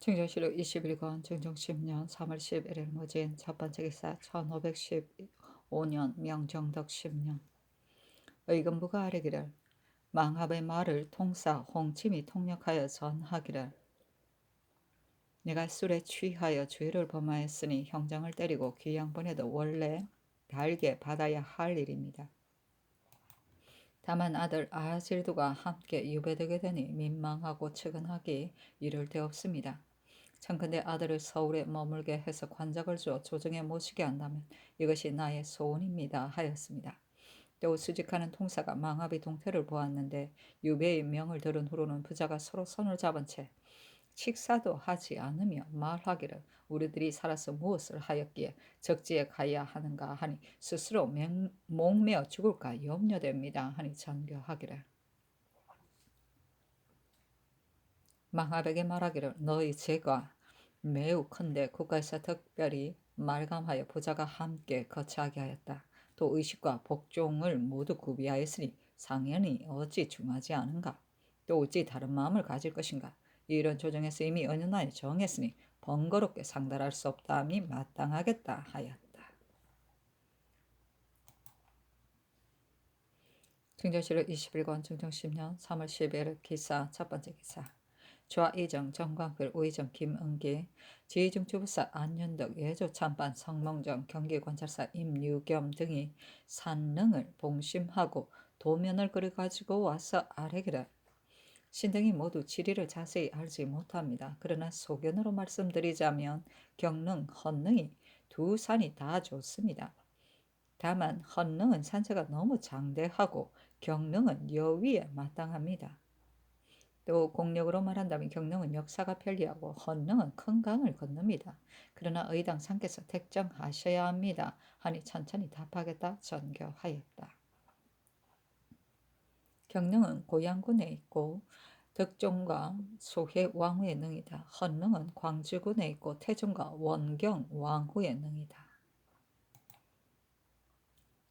증정시록 21권 증정 10년 3월 11일 무진 첫 번째 기사 1515년 명정덕 10년 의금부가 아뢰기를 망합의 말을 통사 홍침이 통역하여 전하기를 내가 술에 취하여 죄를 범하였으니 형장을 때리고 귀양 보내도 원래 달게 받아야 할 일입니다. 다만 아들 아하질두가 함께 유배되게 되니 민망하고 측은하기 이를 데 없습니다. 청컨대 아들을 서울에 머물게 해서 관작을 주어 조정에 모시게 한다면 이것이 나의 소원입니다 하였습니다. 또 수직하는 통사가 망합의 동태를 보았는데 유배의 명을 들은 후로는 부자가 서로 손을 잡은 채 식사도 하지 않으며 말하기를 우리들이 살아서 무엇을 하였기에 적지에 가야 하는가 하니 스스로 목매어 죽을까 염려됩니다 하니 전교하기를 망합에게 말하기를 너희 죄가 매우 큰데 국가에서 특별히 말감하여 부자가 함께 거처하게 하였다. 또 의식과 복종을 모두 구비하였으니 상연히 어찌 중하지 않은가? 또 어찌 다른 마음을 가질 것인가? 이런 조정에서 이미 은연하여 정했으니 번거롭게 상달할 수 없다함이 마땅하겠다 하였다. 증정실록 21권 증정 10년 3월 11일 기사 첫 번째 기사 좌이정 정광필 우이정 김은기 지휘중추부사 안윤덕 예조참반 성몽정 경기관찰사 임유겸 등이 산릉을 봉심하고 도면을 그려가지고 와서 아뢰기를 신등이 모두 지리를 자세히 알지 못합니다. 그러나 소견으로 말씀드리자면 경릉, 헌릉이 두 산이 다 좋습니다. 다만 헌릉은 산세가 너무 장대하고 경릉은 여위에 마땅합니다. 또 공력으로 말한다면 경릉은 역사가 편리하고 헌릉은 큰 강을 건넙니다. 그러나 의당 상께서 택정하셔야 합니다. 하니 천천히 답하겠다 전교하였다. 경릉은 고양군에 있고 덕종과 소해 왕후의 능이다. 헌릉은 광주군에 있고 태종과 원경 왕후의 능이다.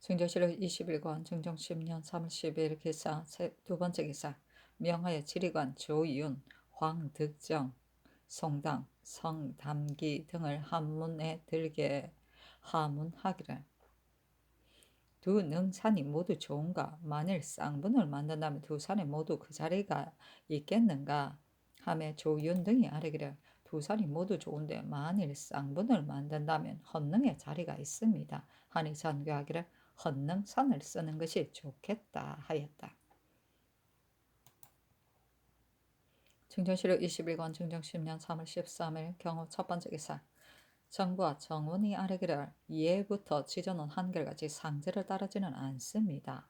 증조실록 21권 증정 10년 3월 12일 기사 두 번째 기사 명하여 지리관 조윤, 황득정, 송당, 성담기 등을 한문에 들게 하문하기를 두 능산이 모두 좋은가? 만일 쌍분을 만든다면 두 산에 모두 그 자리가 있겠는가? 하며 조윤 등이 아뢰기를 두 산이 모두 좋은데 만일 쌍분을 만든다면 헌능의 자리가 있습니다. 하니 전교하기를 헌능산을 쓰는 것이 좋겠다 하였다. 증정실록 21권 증정 10년 3월 13일 경호 첫 번째 기사 정부와 정원이 아뢰기를 예부터 지전은 한결같이 상제를 따르지는 않습니다.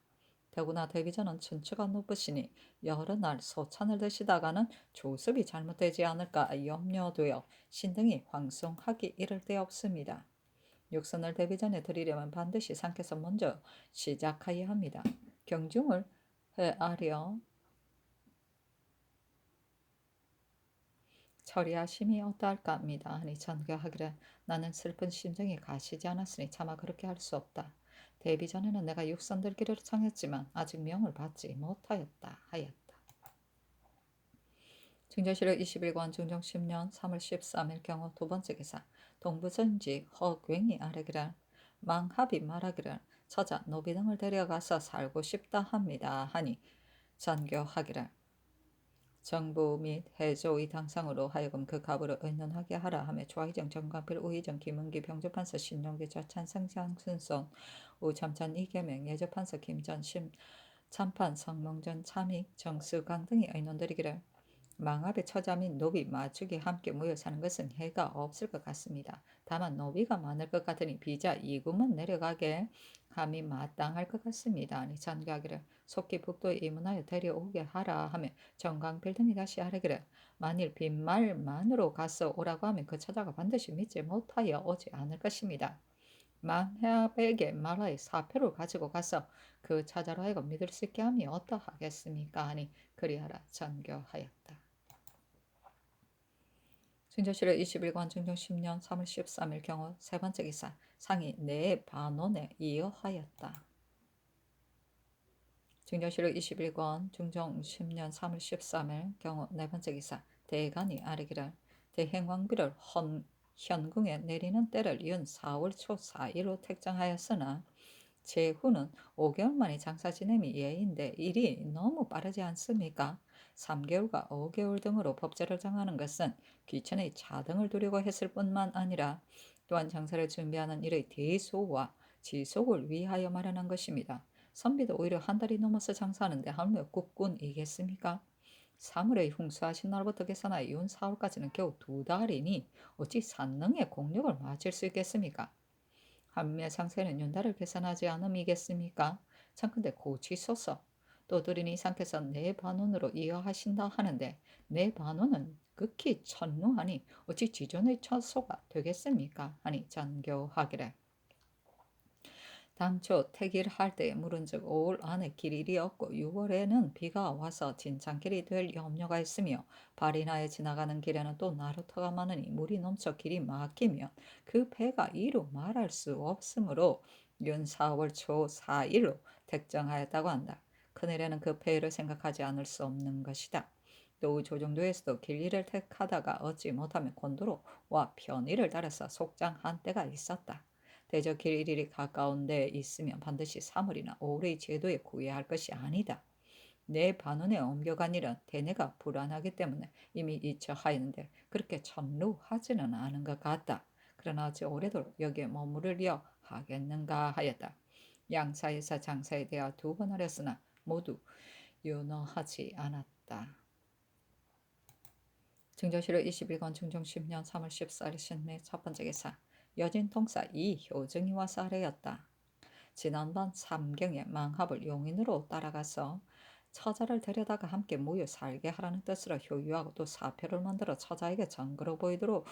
더구나 대비전은 춘추가 높으시니 여러 날 소찬을 드시다가는 조습이 잘못되지 않을까 염려되어 신등이 황송하기 이를 데 없습니다. 육선을 대비전에 드리려면 반드시 상께서 먼저 시작하여야 합니다. 경중을 헤아려 처리하심이 어떠할까 합니다. 하니 전교하기를 나는 슬픈 심정이 가시지 않았으니 차마 그렇게 할 수 없다. 데뷔 전에는 내가 육선 들기를 청했지만 아직 명을 받지 못하였다 하였다. 증정실록 21권 증정 10년 3월 13일 경호 두 번째 기사 동부전지 허굉이 아뢰기를 망합이 말하기를 처자 노비 등을 데려가서 살고 싶다 합니다. 하니 전교하기를 정부 및 해조의 당상으로 하여금 그 갑으로 의논하게 하라 하며 좌의정 정관필 우의정 김은기 병조판서 신용기 좌찬성 장순손 우참찬 이계명 예조판서 김전심 참판 성몽전 참익 정수강 등이 의논드리기를 망합의 처자 및 노비 마축이 함께 모여 사는 것은 해가 없을 것 같습니다. 다만 노비가 많을 것 같으니 비자 2구만 내려가게 함이 마땅할 것 같습니다. 아니 전가기를 속기 북도에 입문하여 데려오게 하라 하며 정강필 등이 다시 하려기를 만일 빈말만으로 가서 오라고 하면 그 처자가 반드시 믿지 못하여 오지 않을 것입니다. 망합에게 말하여 사표를 가지고 가서 그 처자로 하여금 믿을 수 있게 함이 어떠하겠습니까? 하니 그리하라 전교하였다. 증조실록 21권 증정 10년 3월 13일 경호 세 번째 기사 상이 내 반원에 이어하였다. 증조실록 21권 증정 10년 3월 13일 경호 네 번째 기사 대간이 아뢰기를 대행왕비를 현궁에 내리는 때를 윤 4월 초 4일로 택정하였으나 제후는 5개월 만에 장사 지냄이 예인데 일이 너무 빠르지 않습니까? 3개월과 5개월 등으로 법제를 정하는 것은 귀천의 차등을 두려고 했을 뿐만 아니라 또한 장사를 준비하는 일의 대소와 지속을 위하여 마련한 것입니다. 선비도 오히려 한 달이 넘어서 장사하는데 하물며 국군이겠습니까? 3월에 흉수하신 날부터 계산하여 윤 4월까지는 겨우 2달이니 어찌 산능의 공력을 맞을 수 있겠습니까? 한매 상세는 윤달을 계산하지 않음이겠습니까? 참컨대 고치소서. 또 들으니 상께서 내 반원으로 이어하신다 하는데 내 반원은 극히 천루하니 어찌 지존의 처소가 되겠습니까? 하니 전교하기를. 당초 택일할 때에 물은즉 5월 안에 길일이 없고 6월에는 비가 와서 진창길이 될 염려가 있으며 발인하에 지나가는 길에는 또 나루터가 많으니 물이 넘쳐 길이 막히면 그 배가 이루 말할 수 없으므로 윤 4월 초 4일로 택정하였다고 한다. 큰일에는 그 폐해를 생각하지 않을 수 없는 것이다. 또 조정도에서도 길리를 택하다가 얻지 못하면 곤도로와 편의를 따라서 속장한 때가 있었다. 대저 길일이 가까운 데 있으면 반드시 3월이나 5월의 제도에 구애야 할 것이 아니다. 내 반원에 옮겨간 일은 대내가 불안하기 때문에 이미 이처하였는데 그렇게 천루하지는 않은 것 같다. 그러나 어찌 오래도록 여기에 머무르려 하겠는가 하였다. 양사에서 장사에 대하 2번 하렸으나 모두 윤허하지 않았다. 증조실록 21권 중종 10년 3월 14일 신내 첫 번째 기사 여진통사 이효정이 와서 아래였다. 지난밤 삼경에 망합을 용인으로 따라가서 처자를 데려다가 함께 모여 살게 하라는 뜻으로 효유하고 또 사표를 만들어 처자에게 정그러 보이도록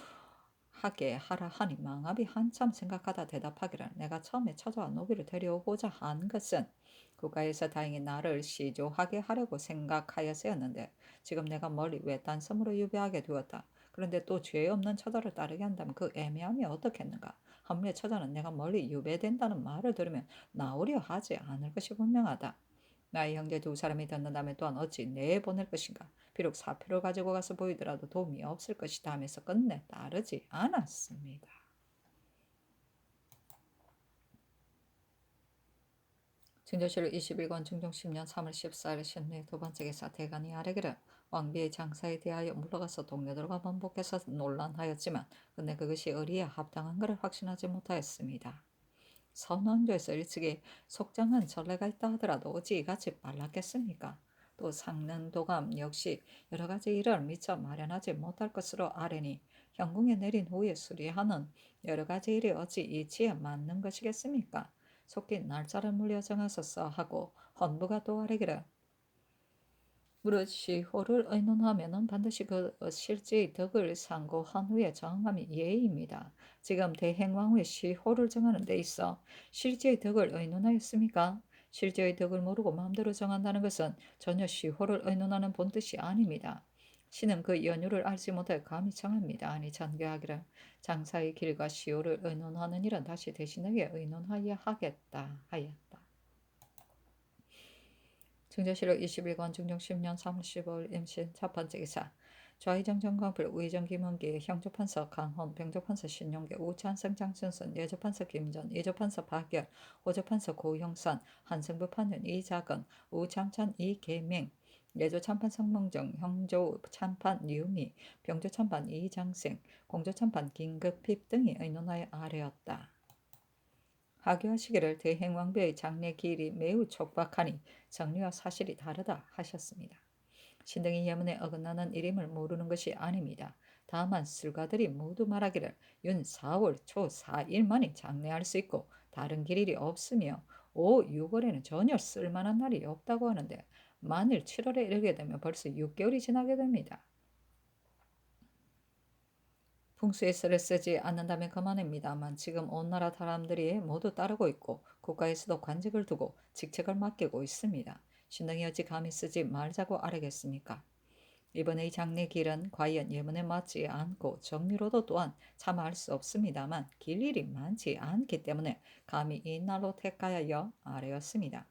하게 하라 하니 망합이 한참 생각하다 대답하기를 내가 처음에 처자와 노비를 데려오고자 한 것은 국가에서 다행히 나를 시조하게 하려고 생각하여서였는데 지금 내가 멀리 외딴 섬으로 유배하게 되었다. 그런데 또 죄 없는 처자를 따르게 한다면 그 애매함이 어떻겠는가? 하물며 처자는 내가 멀리 유배된다는 말을 들으면 나오려 하지 않을 것이 분명하다. 나의 형제 2사람이 듣는다면 또한 어찌 내보낼 것인가? 비록 사표를 가지고 가서 보이더라도 도움이 없을 것이다 하면서 끝내 따르지 않았습니다. 증조실 21권 중종 10년 3월 14일 신내 2번째 기사 대간이 아래기를 왕비의 장사에 대하여 물러가서 동료들과 반복해서 논란하였지만 근데 그것이 의리에 합당한 것을 확신하지 못하였습니다. 선원조에서 일찍이 속장한 전례가 있다 하더라도 어찌 이같이 빨랐겠습니까? 또 상는도감 역시 여러 가지 일을 미처 마련하지 못할 것으로 아뢰니 형궁에 내린 후에 수리하는 여러 가지 일이 어찌 이치에 맞는 것이겠습니까? 속히 날짜를 물려 정하소서 하고 헌부가 또 아뢰기를 무릇 시호를 의논하면은 반드시 그 실제의 덕을 상고한 후에 정함이 예의입니다. 지금 대행왕후의 시호를 정하는 데 있어 실제의 덕을 의논하였습니까? 실제의 덕을 모르고 마음대로 정한다는 것은 전혀 시호를 의논하는 본뜻이 아닙니다. 신은 그 연유를 알지 못해 감히 정합니다. 아니 전개하기를 장사의 길과 시호를 의논하는 일은 다시 대신에게 의논하여야 하겠다 하였다. 증조실록 21권 중종 10년 3월 15일 임신 첫 번째 기사 좌의정 정광필 우의정 김원기 형조판서 강헌 병조판서 신용계 우찬성 장춘선 예조판서 김전 예조판서 박열 호조판서 고형산 한승부 판연 이자건 우장찬 이계명 예조참판 성몽정 형조 참판 유미 병조참판 이장생 공조참판 김급핍 등이 의논하여 아뢰었다. 하교하시기를 대행왕비의 장례 기일이 매우 촉박하니 정리와 사실이 다르다 하셨습니다. 신등이 예문에 어긋나는 일임을 모르는 것이 아닙니다. 다만 술가들이 모두 말하기를 윤 4월 초 4일만이 장례할 수 있고 다른 길일이 없으며 5, 6월에는 전혀 쓸만한 날이 없다고 하는데 만일 7월에 이르게 되면 벌써 6개월이 지나게 됩니다. 풍수의 쇠를 쓰지 않는다면 그만입니다만 지금 온 나라 사람들이 모두 따르고 있고 국가에서도 관직을 두고 직책을 맡기고 있습니다. 신등이 어찌 감히 쓰지 말자고 아뢰겠습니까? 이번의 장례길은 과연 예문에 맞지 않고 정리로도 또한 참아할 수 없습니다만 길 일이 많지 않기 때문에 감히 이 날로 택하여 아뢰었습니다.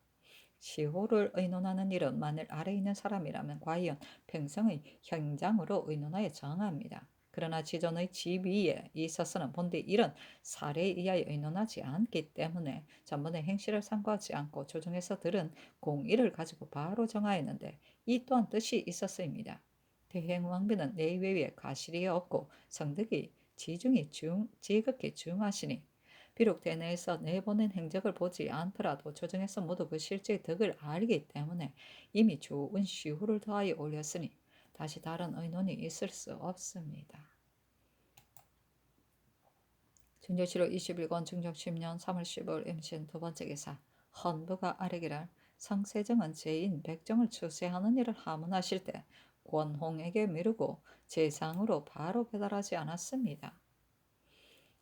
시호를 의논하는 일은 만일 아래 있는 사람이라면 과연 평생의 형장으로 의논하여 정합니다. 그러나 지존의 지위에 있어서는 본디 이런 사례에 의하여 의논하지 않기 때문에 전번의 행실을 상고하지 않고 조정에서 들은 공의를 가지고 바로 정하였는데 이 또한 뜻이 있었습니다. 대행왕비는 내외에 과실이 없고 성득이 지극히 중하시니 비록 대내에서 내보낸 행적을 보지 않더라도 조정에서 모두 그 실제의 덕을 알기 때문에 이미 좋은 시후를 더하여 올렸으니 다시 다른 의논이 있을 수 없습니다. 증조실록 21권 중종 10년 3월 15일 임신 두 번째 기사 헌부가 아뢰기를 성세정은 제인 백정을 추세하는 일을 하문하실 때 권홍에게 미루고 재상으로 바로 배달하지 않았습니다.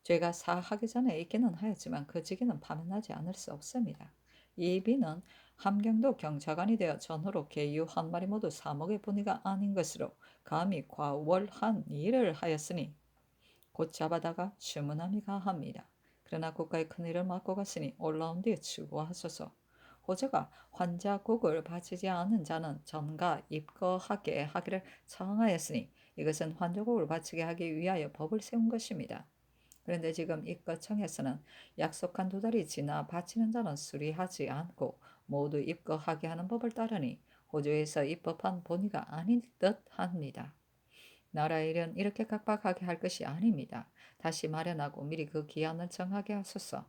죄가 사하기 전에 있기는 하였지만 그 직위는 파면하지 않을 수 없습니다. 이 비는 함경도 경차관이 되어 전후로 계유 한 마리 모두 사목의 분위가 아닌 것으로 감히 과월한 일을 하였으니 곧 잡아다가 주문함이 가합니다. 그러나 국가의 큰일을 맡고 갔으니 올라온 뒤에 추구하소서. 호저가 환자국을 바치지 않은 자는 전가 입거하게 하기를 청하였으니 이것은 환자국을 바치게 하기 위하여 법을 세운 것입니다. 그런데 지금 입거청에서는 약속한 2달이 지나 바치는 자는 수리하지 않고 모두 입거하게 하는 법을 따르니 호주에서 입법한 본의가 아닌 듯 합니다. 나라의 일은 이렇게 각박하게 할 것이 아닙니다. 다시 마련하고 미리 그 기한을 정하게 하소서.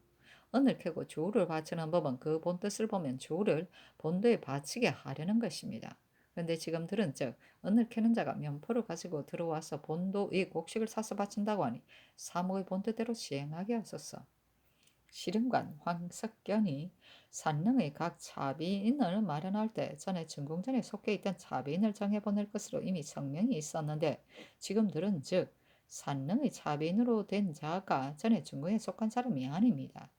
은을 캐고 조를 바치는 법은 그 본뜻을 보면 조를 본도에 바치게 하려는 것입니다. 그런데 지금 들은 즉 은을 캐는 자가 면포를 가지고 들어와서 본도의 곡식을 사서 바친다고 하니 사목의 본뜻대로 시행하게 하소서. 시름관 황석견이 산릉의 각 차비인을 마련할 때 전에 중궁전에 속해 있던 차비인을 정해보낼 것으로 이미 성명이 있었는데 지금 들은 즉 산릉의 차비인으로 된 자가 전에 중궁에 속한 사람이 아닙니다.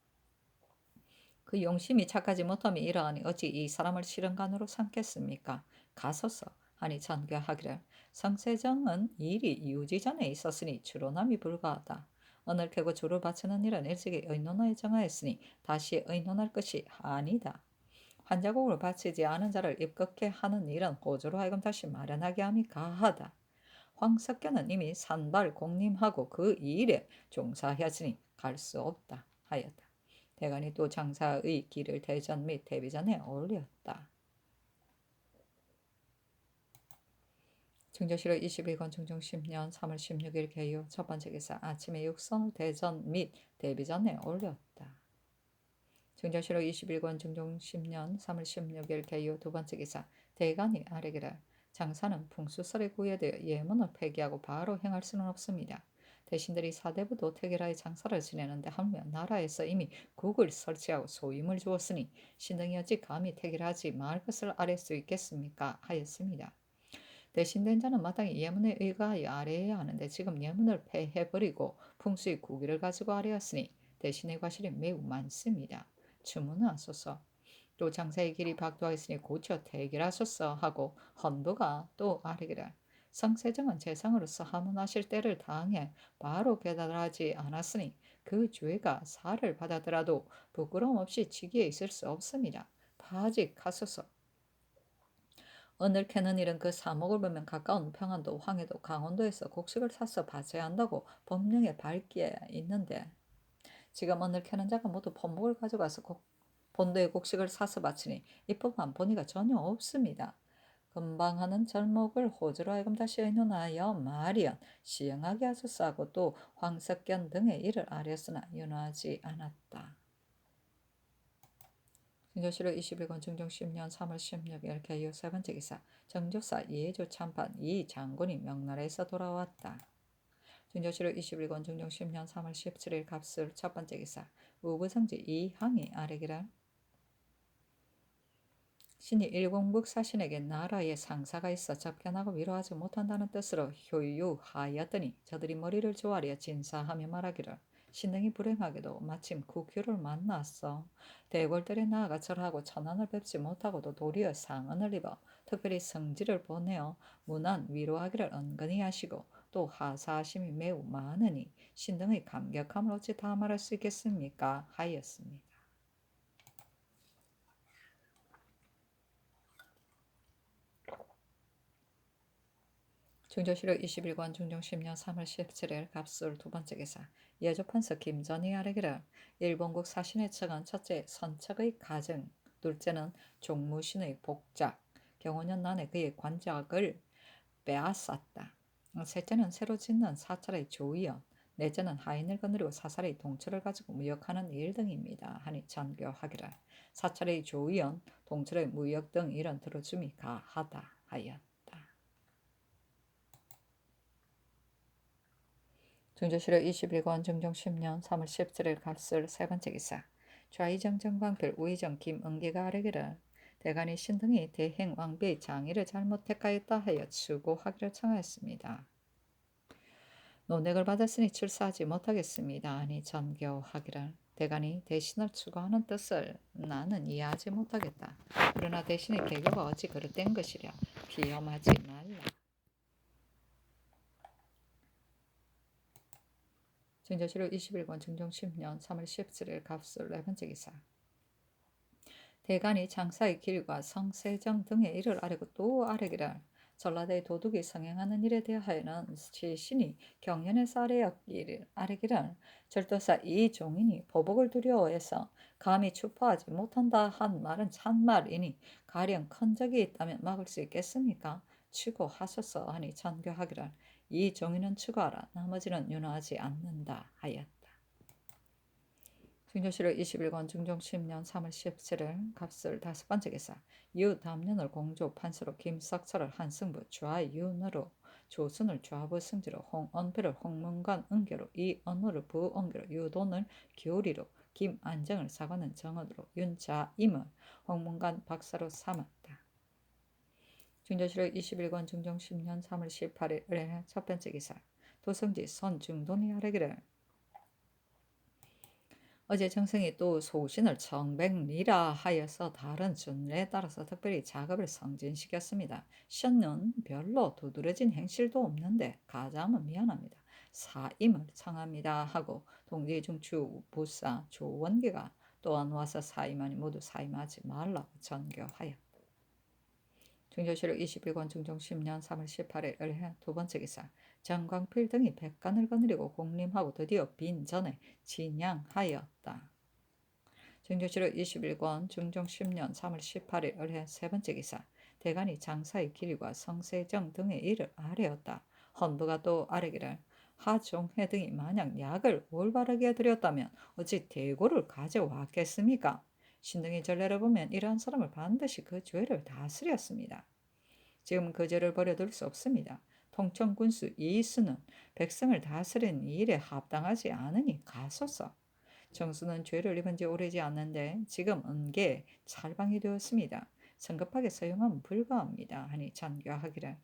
그 용심이 착하지 못함이 이러하니 어찌 이 사람을 시름관으로 삼겠습니까? 가소서 하니 전교하기를 성세정은 일이 유지전에 있었으니 추론함이 불가하다. 언을 캐고 조를 바치는 일은 일찍이 의논하여 정하였으니 다시 의논할 것이 아니다. 환자곡을 바치지 않은 자를 입극해 하는 일은 호조로 하여금 다시 마련하게 함이 가하다. 황석견은 이미 산발 공림하고 그 일에 종사하였으니 갈 수 없다 하였다. 대간이 또 장사의 길을 대전 및 대비전에 올렸다. 증조실록 21권 중종 10년 3월 16일 개요 첫 번째 기사 아침에 육선을 대전 및 대비전에 올렸다. 증조실록 21권 중종 10년 3월 16일 개요 두 번째 기사 대간이 아뢰기를 장사는 풍수설에 구애되어 예문을 폐기하고 바로 행할 수는 없습니다. 대신들이 사대부도 택일하여 장사를 지내는데 하물며 나라에서 이미 국을 설치하고 소임을 주었으니 신등이 어찌 감히 택일하지 말 것을 아뢰 수 있겠습니까? 하였습니다. 대신된 자는 마땅히 예문에 의거하여 아뢰어야 하는데 지금 예문을 폐해버리고 풍수의 국위를 가지고 아뢰었으니 대신의 과실이 매우 많습니다. 주문하소서. 또 장사의 길이 박도하였으니 고쳐 태길하소서 하고 헌부가 또 아뢰기를 성세정은 재상으로서 하문하실 때를 당해 바로 배달하지 않았으니 그 죄가 사를 받아더라도 부끄러움 없이 직위에 있을 수 없습니다. 파직하소서. 은을 캐는 일은 그 사목을 보면 가까운 평안도, 황해도, 강원도에서 곡식을 사서 바쳐야 한다고 법령에 밝게 있는데 지금 은을 캐는 자가 모두 본목을 가져가서 본도의 곡식을 사서 바치니 입법한 본의가 전혀 없습니다. 금방 하는 절목을 호주로 하여금 다시 의논하여 마련 시행하게 하소서 하고 또 황석견 등의 일을 아뢰었으나 윤하지 않았다. 증조실록 21권 중종 10년 3월 16일 개요 세 번째 기사 정조사 예조 참판 이 장군이 명나라에서 돌아왔다. 증조실록 21권 중종 10년 3월 17일 갑술 첫 번째 기사 우부성지 이항이 아뢰기를 신이 일공국 사신에게 나라의 상사가 있어 접견하고 위로하지 못한다는 뜻으로 효유하였더니 저들이 머리를 조아려 진사하며 말하기를 신등이 불행하게도 마침 국효를 만났어. 대궐들에 나아가 절하고 천안을 뵙지 못하고도 도리어 상언을 입어 특별히 성지를 보내어 문안 위로하기를 은근히 하시고 또 하사하심이 매우 많으니 신등의 감격함을 어찌 다 말할 수 있겠습니까? 하였습니다. 중조실록 21권 중종 10년 3월 17일 갑술 두 번째 기사 예조판서 김전이 아래기를 일본국 사신의 측은 첫째 선척의 가증, 둘째는 종무신의 복작, 경호년 난에 그의 관작을 빼앗았다. 셋째는 새로 짓는 사찰의 조의원, 넷째는 하인을 거느리고 사살의 동처를 가지고 무역하는 일 등입니다. 하니 전교하기를 사찰의 조의원, 동처의 무역 등 일은 들어줌이 가하다 하였다. 중조실록 21권 중종 10년 3월 17일 갑술 세 번째 기사 좌의정 정광필 우의정 김은기가 아뢰기를 대간이 신등이 대행 왕비의 장의를 잘못 택하였다 하여 추고하기를 청하였습니다. 논액을 받았으니 출사하지 못하겠습니다. 아니 전교하기를 대간이 대신을 추구하는 뜻을 나는 이해하지 못하겠다. 그러나 대신의 계교가 어찌 그릇된 것이랴. 비염하지 말라. 중조실록 21권 중종 10년 3월 17일 갑술 네 번째 기사 대간이 장사의 길과 성세정 등의 일을 아뢰고 또 아뢰기를 전라대의 도둑이 성행하는 일에 대하여는 시신이 경연에서 아뢰기를 절도사 이종인이 보복을 두려워해서 감히 추포하지 못한다 한 말은 참말이니 가령 큰 적이 있다면 막을 수 있겠습니까? 추고하소서 하니 전교하기를 이종인은 추구하라 나머지는 윤호하지 않는다 하였다. 중조실록 21권 중종 10년 3월 17일 갑술 다섯 번째 기사 유담년을 공조 판서로 김석철을 한승부 좌윤으로 조순을 좌부 승지로 홍언배를 홍문관 은계로 이언호를 부언계로 유돈을 기울이로 김안정을 사관은 정언으로 윤자임을 홍문관 박사로 삼았다. 중조실록 21권 중종 10년 3월 18일 의뢰 첫 번째 기사 도성지 선중돈이 아뢰기를 어제 정승이 또 소신을 청백리라 하여서 다른 준례에 따라서 특별히 작업을 성진시켰습니다. 신은 별로 두드러진 행실도 없는데 가자면 미안합니다. 사임을 청합니다 하고 동지중추 부사 조원기가 또한 와서 사임하니 모두 사임하지 말라고 전교하였다. 중조실록 21권 중종 10년 3월 18일 을해 두 번째 기사 정광필 등이 백간을 거느리고 공림하고 드디어 빈전에 진양하였다. 중조실록 21권 중종 10년 3월 18일 을해 세 번째 기사 대간이 장사의 길과 성세정 등의 일을 아뢰었다. 헌부가 또 아뢰기를 하종회 등이 만약 약을 올바르게 드렸다면 어찌 대고를 가져왔겠습니까? 신등의 전례를 보면 이러한 사람을 반드시 그 죄를 다스렸습니다. 지금 그 죄를 버려둘 수 없습니다. 통천군수 이수는 백성을 다스리는 일에 합당하지 않으니 가소서. 정수는 죄를 입은 지 오래지 않는데 지금 은계에 찰방이 되었습니다. 성급하게 서용하면 불가합니다. 하니 전교하기를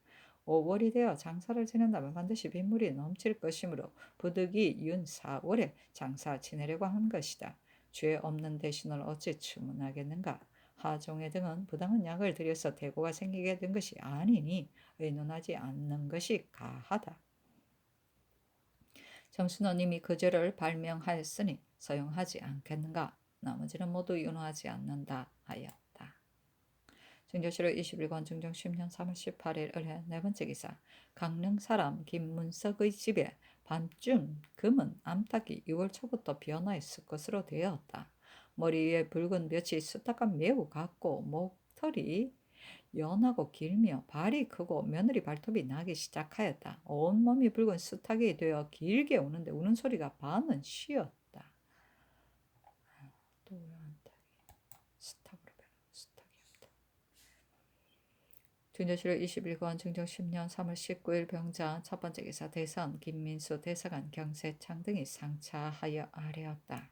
5월이 되어 장사를 지낸다면 반드시 빗물이 넘칠 것이므로 부득이 윤 4월에 장사 지내려고 한 것이다. 죄 없는 대신을 어찌 추문하겠는가? 하종회 등은 부당한 약을 들여서 대고가 생기게 된 것이 아니니 의논하지 않는 것이 가하다. 정수는 이미 그 죄를 발명하였으니 서용하지 않겠는가? 나머지는 모두 윤호하지 않는다 하였다. 중조실록 21권 중종 10년 3월 18일 을해 네 번째 기사 강릉 사람 김문석의 집에 밤중 금은 암탉이 6월 초부터 변화했을 것으로 되었다. 머리 위에 붉은 볕이 수탉과 매우 같고 목털이 연하고 길며 발이 크고 며느리 발톱이 나기 시작하였다. 온몸이 붉은 수탉이 되어 길게 우는데 우는 소리가 반은 쉬었다. 또 수탉으로 변한 수탉이 없다. 중조실록 21권 중종 10년 3월 19일 병자 첫 번째 기사 대선 김민수 대사관 경세창 등이 상차하여 아뢰었다.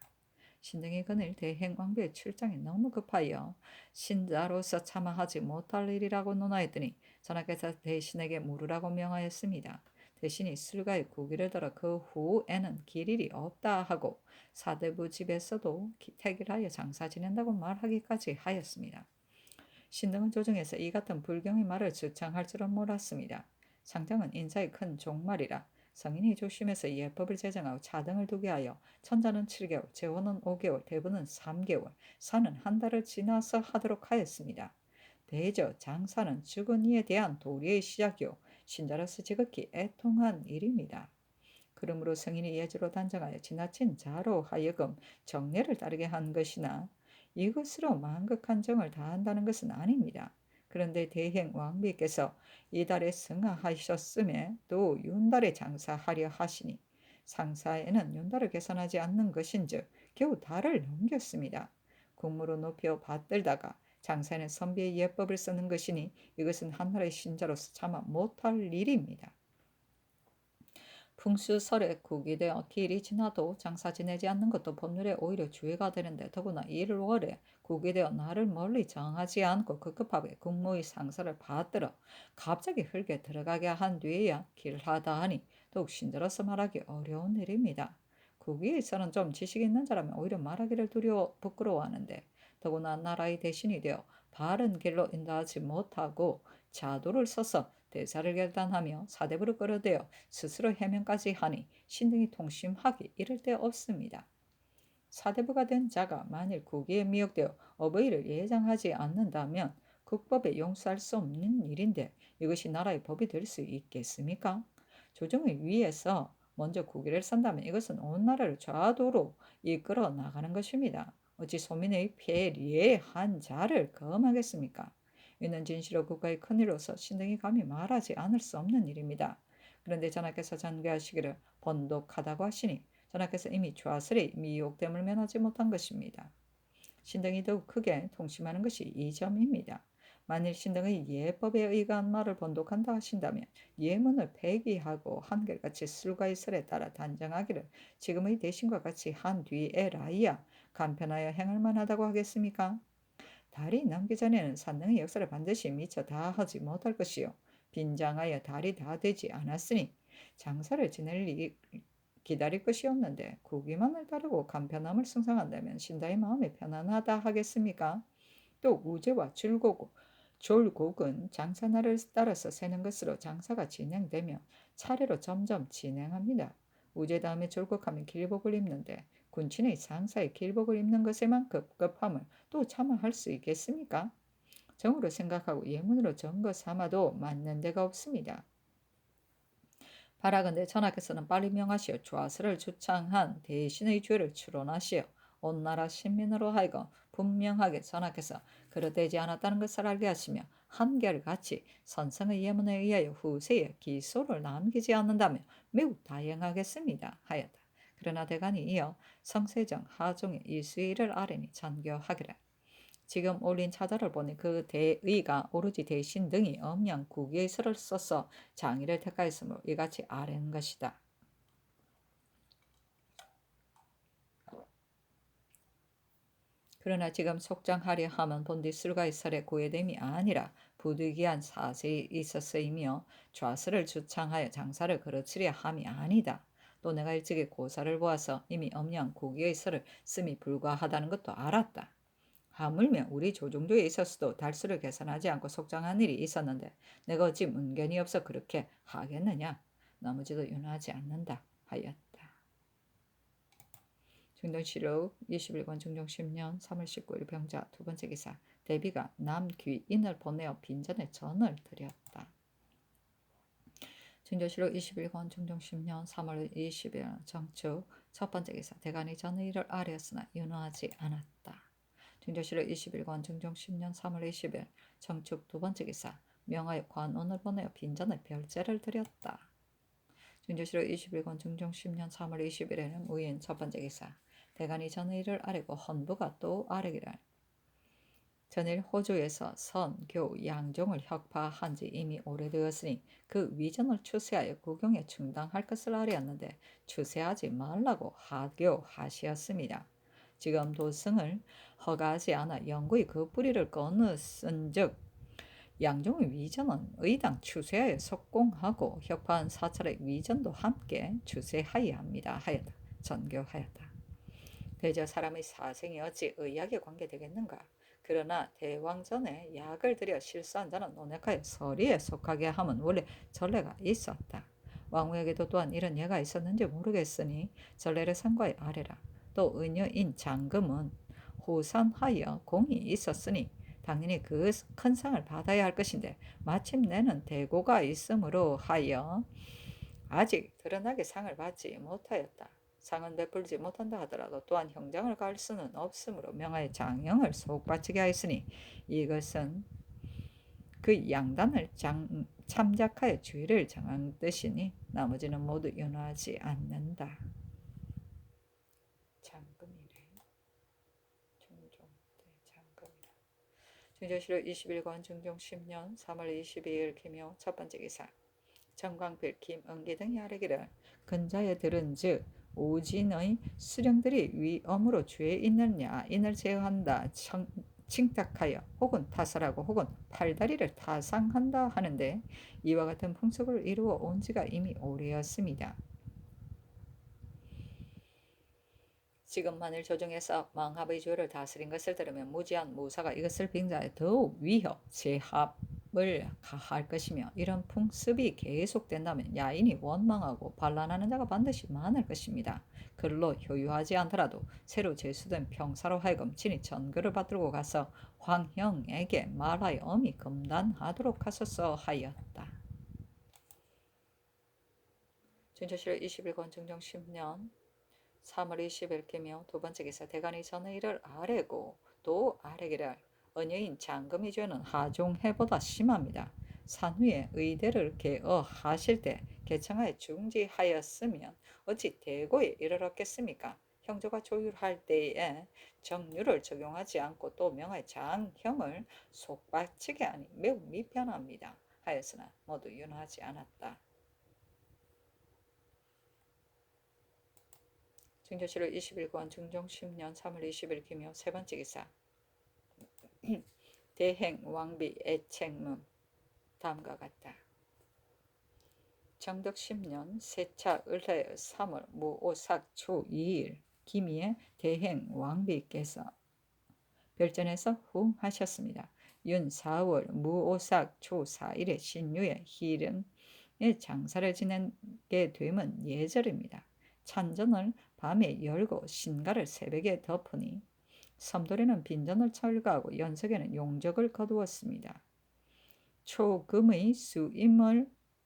신등이 그늘 대행 왕비의 출장이 너무 급하여 신자로서 참아하지 못할 일이라고 논하였더니 전하께서 대신에게 물으라고 명하였습니다. 대신이 술가의 구기를 들어 그 후에는 길 일이 없다 하고 사대부 집에서도 택일하여 장사 지낸다고 말하기까지 하였습니다. 신등은 조정에서 이 같은 불경의 말을 주창할 줄은 몰랐습니다. 상장은 인사의 큰 종말이라 성인이 조심해서 예법을 제정하고 차등을 두게 하여 천자는 7개월, 제원은 5개월, 대부는 3개월, 사는 한 달을 지나서 하도록 하였습니다. 대저 장사는 죽은 이에 대한 도리의 시작이요 신자로서 지극히 애통한 일입니다. 그러므로 성인이 예주로 단정하여 지나친 자로 하여금 정례를 따르게 한 것이나 이것으로 만극한 정을 다한다는 것은 아닙니다. 그런데 대행 왕비께서 이달에 승하하셨음에 또 윤달에 장사하려 하시니 상사에는 윤달을 계산하지 않는 것인즉 겨우 달을 넘겼습니다. 국무로 높여 받들다가 장사에는 선비의 예법을 쓰는 것이니 이것은 한나라의 신자로서 차마 못할 일입니다. 풍수설에 국이되어 길이 지나도 장사 지내지 않는 것도 법률에 오히려 주의가 되는데 더구나 1월에 국이되어 나를 멀리 정하지 않고 급급하게 국무의 상사를 받들어 갑자기 흙에 들어가게 한 뒤에야 길을 하다 하니 더욱 신자로서 말하기 어려운 일입니다. 국위에서는 좀 지식 있는 자라면 오히려 말하기를 두려워 부끄러워하는데 더구나 나라의 대신이 되어 바른 길로 인도하지 못하고 자도를 써서 대사를 결단하며 사대부를 끌어대어 스스로 해명까지 하니 신등이 통심하기 이를 데 없습니다. 사대부가 된 자가 만일 국위에 미혹되어 어버이를 예장하지 않는다면 국법에 용서할 수 없는 일인데 이것이 나라의 법이 될 수 있겠습니까? 조정의 위에서 먼저 국위를 선다면 이것은 온 나라를 좌도로 이끌어 나가는 것입니다. 어찌 소민의 폐리에 한 자를 검하겠습니까? 이는 진실로 국가의 큰일로서 신등이 감히 말하지 않을 수 없는 일입니다. 그런데 전하께서 전개하시기를 번독하다고 하시니 전하께서 이미 좌슬의 미혹됨을 면하지 못한 것입니다. 신등이 더욱 크게 통심하는 것이 이 점입니다. 만일 신등의 예법에 의거한 말을 번독한다 하신다면 예문을 폐기하고 한결같이 술과의 설에 따라 단정하기를 지금의 대신과 같이 한 뒤에라야 간편하여 행할 만하다고 하겠습니까? 달이 남기 전에는 산능의 역사를 반드시 미처 다 하지 못할 것이요 빈장하여 달이 다 되지 않았으니 장사를 지낼 일이 기다릴 것이 없는데 국위만을 따르고 간편함을 승상한다면 신다의 마음이 편안하다 하겠습니까? 또 우제와 졸곡은 장사날을 따라서 세는 것으로 장사가 진행되며 차례로 점점 진행합니다. 우제 다음에 졸곡하면 길복을 입는데 군친의 상사의 길복을 입는 것에만 급급함을 또 차마 할 수 있겠습니까? 정으로 생각하고 예문으로 정거 삼아도 맞는 데가 없습니다. 바라건대 전하께서는 빨리 명하시어 좌스를 주창한 대신의 죄를 추론하시어 온 나라 신민으로 하여금 분명하게 전하께서 그릇되지 않았다는 것을 알게 하시며 한결같이 선성의 예문에 의하여 후세에 기소를 남기지 않는다면 매우 다행하겠습니다 하였다. 그러나 대간이 이어 성세정 하종의 이수일을 아뢰니 전교하기를 지금 올린 차자를 보니 그 대의가 오로지 대신 등이 엄양 국위의 설을 써서 장의를 택하였으므로 이같이 아뢰는 것이다. 그러나 지금 속장하려 함은 본디 술가의 설의 고해됨이 아니라 부득이한 사세에 있었으이며 좌설을 주창하여 장사를 그르치려 함이 아니다. 또 내가 일찍이 고사를 보아서 이미 엄양 국위의 설을 씀이 불과하다는 것도 알았다. 하물며 우리 조종조에 있어서도 달수를 계산하지 않고 속장한 일이 있었는데 내가 어찌 문견이 없어 그렇게 하겠느냐. 나머지도 윤하지 않는다 하였다. 중동실록 21권 중종 10년 3월 19일 병자 두 번째 기사 대비가 남귀인을 보내어 빈전에 전을 드렸다. 중조실록 21권 중종 10년 3월 20일 정축 첫 번째 기사 대간이 전의를 아뢰었으나 윤호하지 않았다. 중조실록 21권 중종 10년 3월 20일 정축 두 번째 기사 명하여 관원을 보내어 빈전에 별제를 드렸다. 중조실록 21권 중종 10년 3월 20일에는 무인 첫 번째 기사 대간이 전의를 아뢰고 헌부가 또 아뢰기를 전일 호주에서 선, 교, 양종을 혁파한 지 이미 오래되었으니 그 위전을 추세하여 국용에 충당할 것을 아뢰었는데 추세하지 말라고 하교하시었습니다. 지금 도승을 허가하지 않아 영구히 그 뿌리를 끊었은즉 양종의 위전은 의당 추세하여 석공하고 혁파한 사찰의 위전도 함께 추세하여야 합니다 하였다. 전교하였다. 대저 사람의 사생이 어찌 의학에 관계되겠는가? 그러나 대왕전에 약을 들여 실수한 자는 논핵하여 서리에 속하게 함은 원래 전례가 있었다. 왕후에게도 또한 이런 예가 있었는지 모르겠으니 전례를 상고하여 아뢰라. 또 은여인 장금은 호산하여 공이 있었으니 당연히 그 큰 상을 받아야 할 것인데 마침내는 대고가 있으므로 하여 아직 드러나게 상을 받지 못하였다. 상은 베풀지 못한다 하더라도 또한 형장을 갈 수는 없으므로 명하여 장형을 속바치게 하였으니 이것은 그 양단을 참작하여 죄를 정한 뜻이니 나머지는 모두 윤호하지 않는다. 장금이래. 중종 때 장금이라. 중조실록 21권 중종 10년 3월 22일 김효 첫 번째 기사. 정광필, 김은기 등이 아뢰기를 근자에 들은즉 오진의 수령들이 위엄으로 죄 있느냐 인을 제어한다 칭탁하여 혹은 타살하고 혹은 팔다리를 타상한다 하는데 이와 같은 풍습을 이루어 온 지가 이미 오래였습니다. 지금 만일 조정에서 망합의 죄를 다스린 것을 들으면 무지한 무사가 이것을 빙자해 더욱 위협, 제합을 가할 것이며 이런 풍습이 계속된다면 야인이 원망하고 반란하는 자가 반드시 많을 것입니다. 글로 효유하지 않더라도 새로 제수된 병사로 하여금 친히 전거를 받들고 가서 황형에게 말하여 엄히 금단하도록 하소서 하였다. 준조실 21권 정정 10년 3월 20일 기며 두 번째 기사. 대간이 전의 일을 아뢰고 또 아뢰기를 언여인 장금의 죄는 하종해보다 심합니다. 산후에 의대를 개어하실 때 개청하에 중지하였으면 어찌 대고에 이르렀겠습니까? 형조가 조율할 때에 정률을 적용하지 않고 또 명하의 장형을 속바치게 하니 매우 미편합니다. 하였으나 모두 윤하지 않았다. 중조실록 21권 중종 10년 3월 20일 기묘 세 번째 기사. 대행 왕비 애책문 다음과 같다. 정덕 10년 세차 을해 3월 무오삭 초 2일 기미에 대행 왕비께서 별전에서 후하셨습니다. 윤 4월 무오삭 초 4일에 신유의 희령의 장사를 지내게 됨은 예절입니다. 찬전을 밤에 열고 신가를 새벽에 덮으니 섬돌이는 빈전을 철거하고 연석에는 용적을 거두었습니다. 초금의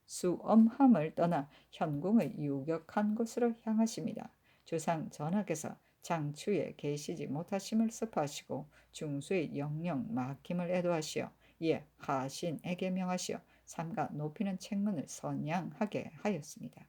수엄함을 떠나 현궁의 유격한 곳으로 향하십니다. 주상 전하께서 장추에 계시지 못하심을 습하시고 중수의 영영 막힘을 애도하시어 이에 하신에게 명하시어 삼가 높이는 책문을 선양하게 하였습니다.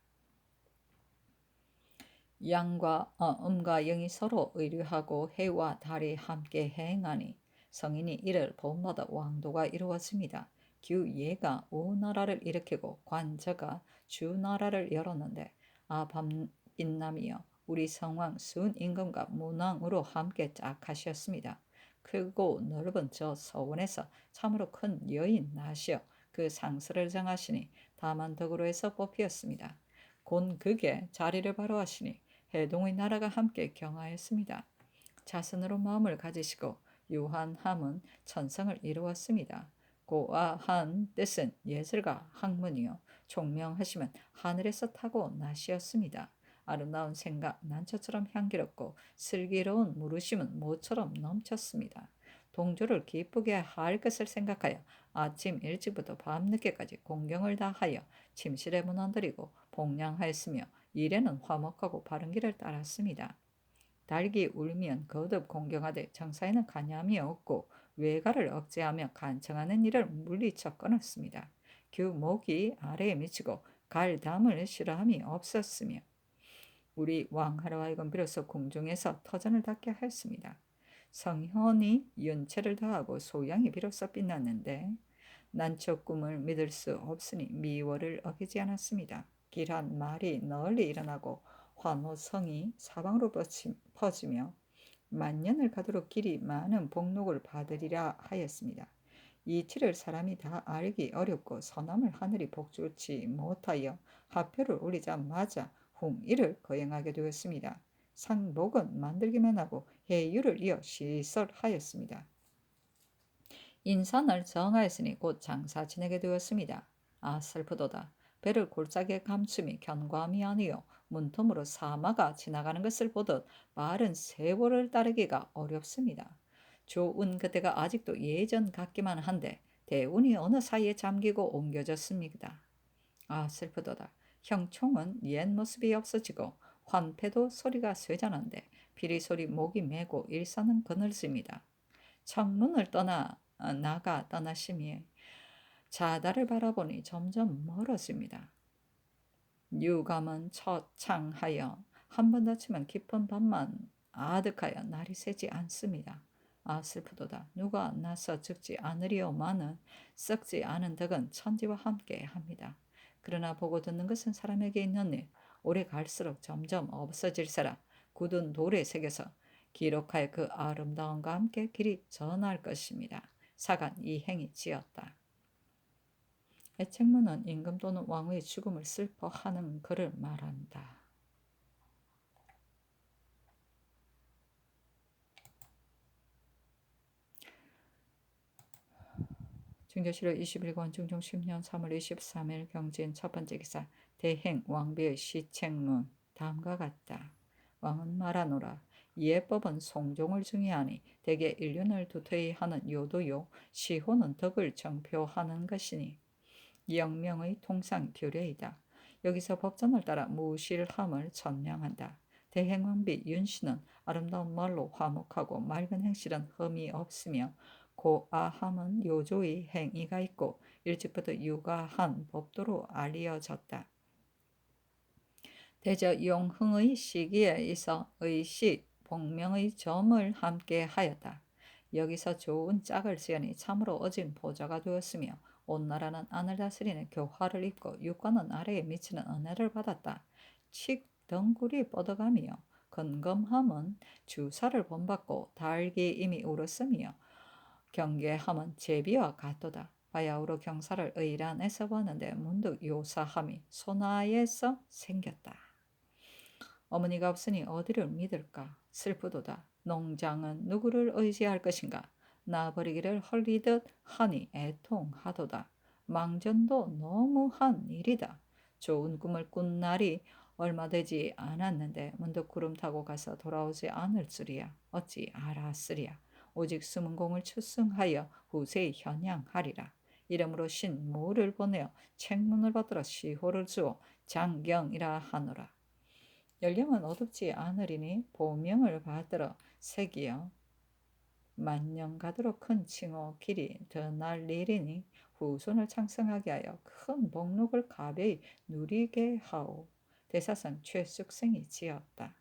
양과 음과 영이 서로 의뢰하고 해와 달이 함께 행하니 성인이 이를 본받아 왕도가 이루어집니다. 규예가 오나라를 일으키고 관저가 주나라를 열었는데 아밤빛남이여 우리 성왕 순임금과 문왕으로 함께 짝하셨습니다. 크고 넓은 저 서원에서 참으로 큰 여인 나시어 그 상스를 정하시니 다만 덕으로에서 뽑히었습니다. 곤극에 자리를 바로 하시니 해동의 나라가 함께 경하였습니다. 자선으로 마음을 가지시고 유한함은 천성을 이루었습니다. 고아한 뜻은 예술가 학문이요 총명하시면 하늘에서 타고 나시었습니다. 아름다운 생각 난초처럼 향기롭고 슬기로운 물으심은 모처럼 넘쳤습니다. 동조를 기쁘게 할 것을 생각하여 아침 일찍부터 밤늦게까지 공경을 다하여 침실에 문안드리고 봉양하였으며 일에는 화목하고 바른 길을 따랐습니다. 닭이 울면 거듭 공경하되 정사에는 간ям이 없고 외가를 억제하며 간청하는 일을 물리쳐 끊었습니다. 규목이 아래에 미치고 갈담을 싫어함이 없었으며 우리 왕하로 하여금 비로소 궁중에서 터전을 닫게 하였습니다. 성현이 윤체를 더하고 소양이 비로소 빛났는데 난초 꿈을 믿을 수 없으니 미월을 어기지 않았습니다. 길한 말이 널리 일어나고 환호성이 사방으로 퍼지며 만년을 가도록 길이 많은 복록을 받으리라 하였습니다. 이치를 사람이 다 알기 어렵고 선함을 하늘이 복주지 못하여 하표를 올리자마자 홍의를 거행하게 되었습니다. 상복은 만들기만 하고 해유를 이어 시설하였습니다. 인산을 정하였으니 곧 장사 지내게 되었습니다. 아 슬프도다. 배를 골짜기에 감춤이 견고함이 아니요 문틈으로 사마가 지나가는 것을 보듯 마른 세월을 따르기가 어렵습니다. 좋은 그때가 아직도 예전 같기만 한데 대운이 어느 사이에 잠기고 옮겨졌습니다. 아, 슬프도다. 형총은 옛 모습이 없어지고 환패도 소리가 쇠잔한데 피리 소리 목이 메고 일사는 그늘집니다. 창문을 나가 떠나심이 자다를 바라보니 점점 멀어집니다. 유감은 처창하여 한 번 다치면 깊은 밤만 아득하여 날이 새지 않습니다. 아, 슬프도다. 누가 나서 죽지 않으리오마는 썩지 않은 덕은 천지와 함께 합니다. 그러나 보고 듣는 것은 사람에게 있는 일, 오래 갈수록 점점 없어질세라 굳은 돌에 새겨서 기록하여 그 아름다움과 함께 길이 전할 것입니다. 사간 이행이 지었다. 애책문은 임금 또는 왕의 죽음을 슬퍼하는 글을 말한다. 중조실록 21권 중종 10년 3월 23일 경진 첫 번째 기사 대행 왕비의 시책문 다음과 같다. 왕은 말하노라. 예법은 송종을 중요하니 대개 인륜을 두터이 하는 요도요 시호는 덕을 정표하는 것이니 영명의 통상 규례이다. 여기서 법전을 따라 무실함을 천명한다. 대행왕비 윤씨는 아름다운 말로 화목하고 맑은 행실은 흠이 없으며 고아함은 요조의 행위가 있고 일찍부터 유가한 법도로 알려졌다. 대저 용흥의 시기에 있어 의시 복명의 점을 함께 하였다. 여기서 좋은 짝을 지으니 참으로 어진 보좌가 되었으며 온 나라는 안을 다스리는 교화를 입고 유권은 아래에 미치는 은혜를 받았다. 칡덩굴이 뻗어가며 건검함은 주사를 본받고 달기 이미 울었으며 경계함은 제비와 같도다. 바야흐로 경사를 의란에서 봤는데 문득 요사함이 소나에서 생겼다. 어머니가 없으니 어디를 믿을까? 슬프도다. 농장은 누구를 의지할 것인가? 나버리기를 헐리듯 하니 애통하도다. 망전도 너무한 일이다. 좋은 꿈을 꾼 날이 얼마 되지 않았는데 문득 구름 타고 가서 돌아오지 않을 줄이야. 어찌 알았으랴. 오직 숨은 공을 추승하여 후세에 현양하리라. 이름으로 신무를 보내어 책문을 받들어 시호를 주어 장경이라 하노라. 연령은 어둡지 않으리니 보명을 받들어 새기어 만년 가도록 큰 칭호 길이 더 날리리니 후손을 창성하게 하여 큰 복록을 가벼이 누리게 하오. 대사선 최숙생이 지었다.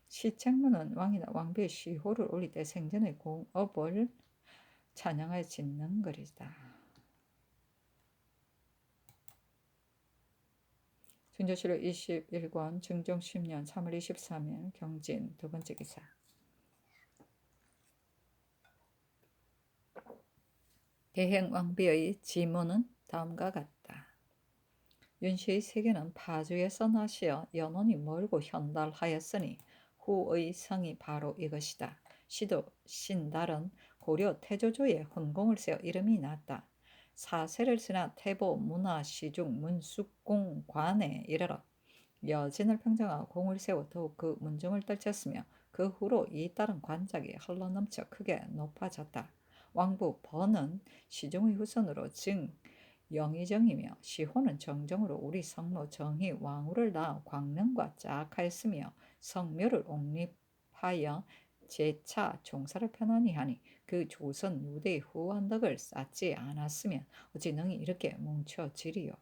시책문은 왕이나 왕비의 시호를 올릴 때 생전의 공업을 찬양하여 짓는 글이다. 중조실록 21권 중종 10년 3월 23일 경진 두 번째 기사 대행 왕비의 지문은 다음과 같다. 윤씨의 세계는 파주에서 나시어 연원이 멀고 현달하였으니 후의 성이 바로 이것이다. 시도 신달은 고려 태조조의 훈공을 세워 이름이 났다. 사세를 지나 태보 문화 시중 문숙공관에 이르러 여진을 평정하고 공을 세워 더욱 그 문중을 떨쳤으며 그 후로 이 딸은 관작이 흘러넘쳐 크게 높아졌다. 왕부 번은 시중의 후손으로 증 영의정이며 시호는 정정으로 우리 성모 정희 왕후를 낳아 광명과 짝하였으며 성묘를 옹립하여 제차 종사를 편안히 하니 그 조선 유대의 후한덕을 쌓지 않았으면 어찌 능히 이렇게 뭉쳐지리요.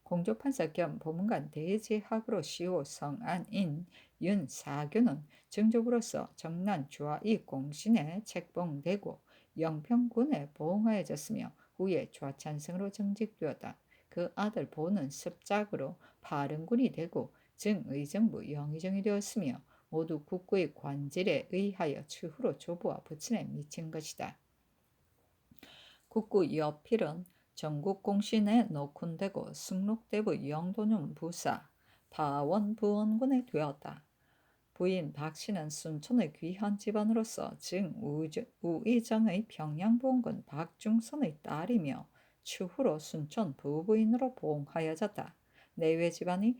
공조판사 겸 보문관 대제학으로 시호 성안인 윤사교는 정족으로서 정난 주하이 공신에 책봉되고 영평군에 보응하여졌으며 후에 좌찬성으로 정직되었다. 그 아들 보는 습작으로 파른군이 되고 증의정부 영의정이 되었으며 모두 국구의 관질에 의하여 추후로 조부와 부친에 미친 것이다. 국구 여필은 전국 공신에 녹훈되고 승록대부 영도년 부사 파원 부원군에 되었다. 부인 박씨는 순천의 귀한 집안으로서 증 우의정의 평양부원군 박중선의 딸이며 추후로 순천 부부인으로 보응하여졌다. 내외 집안이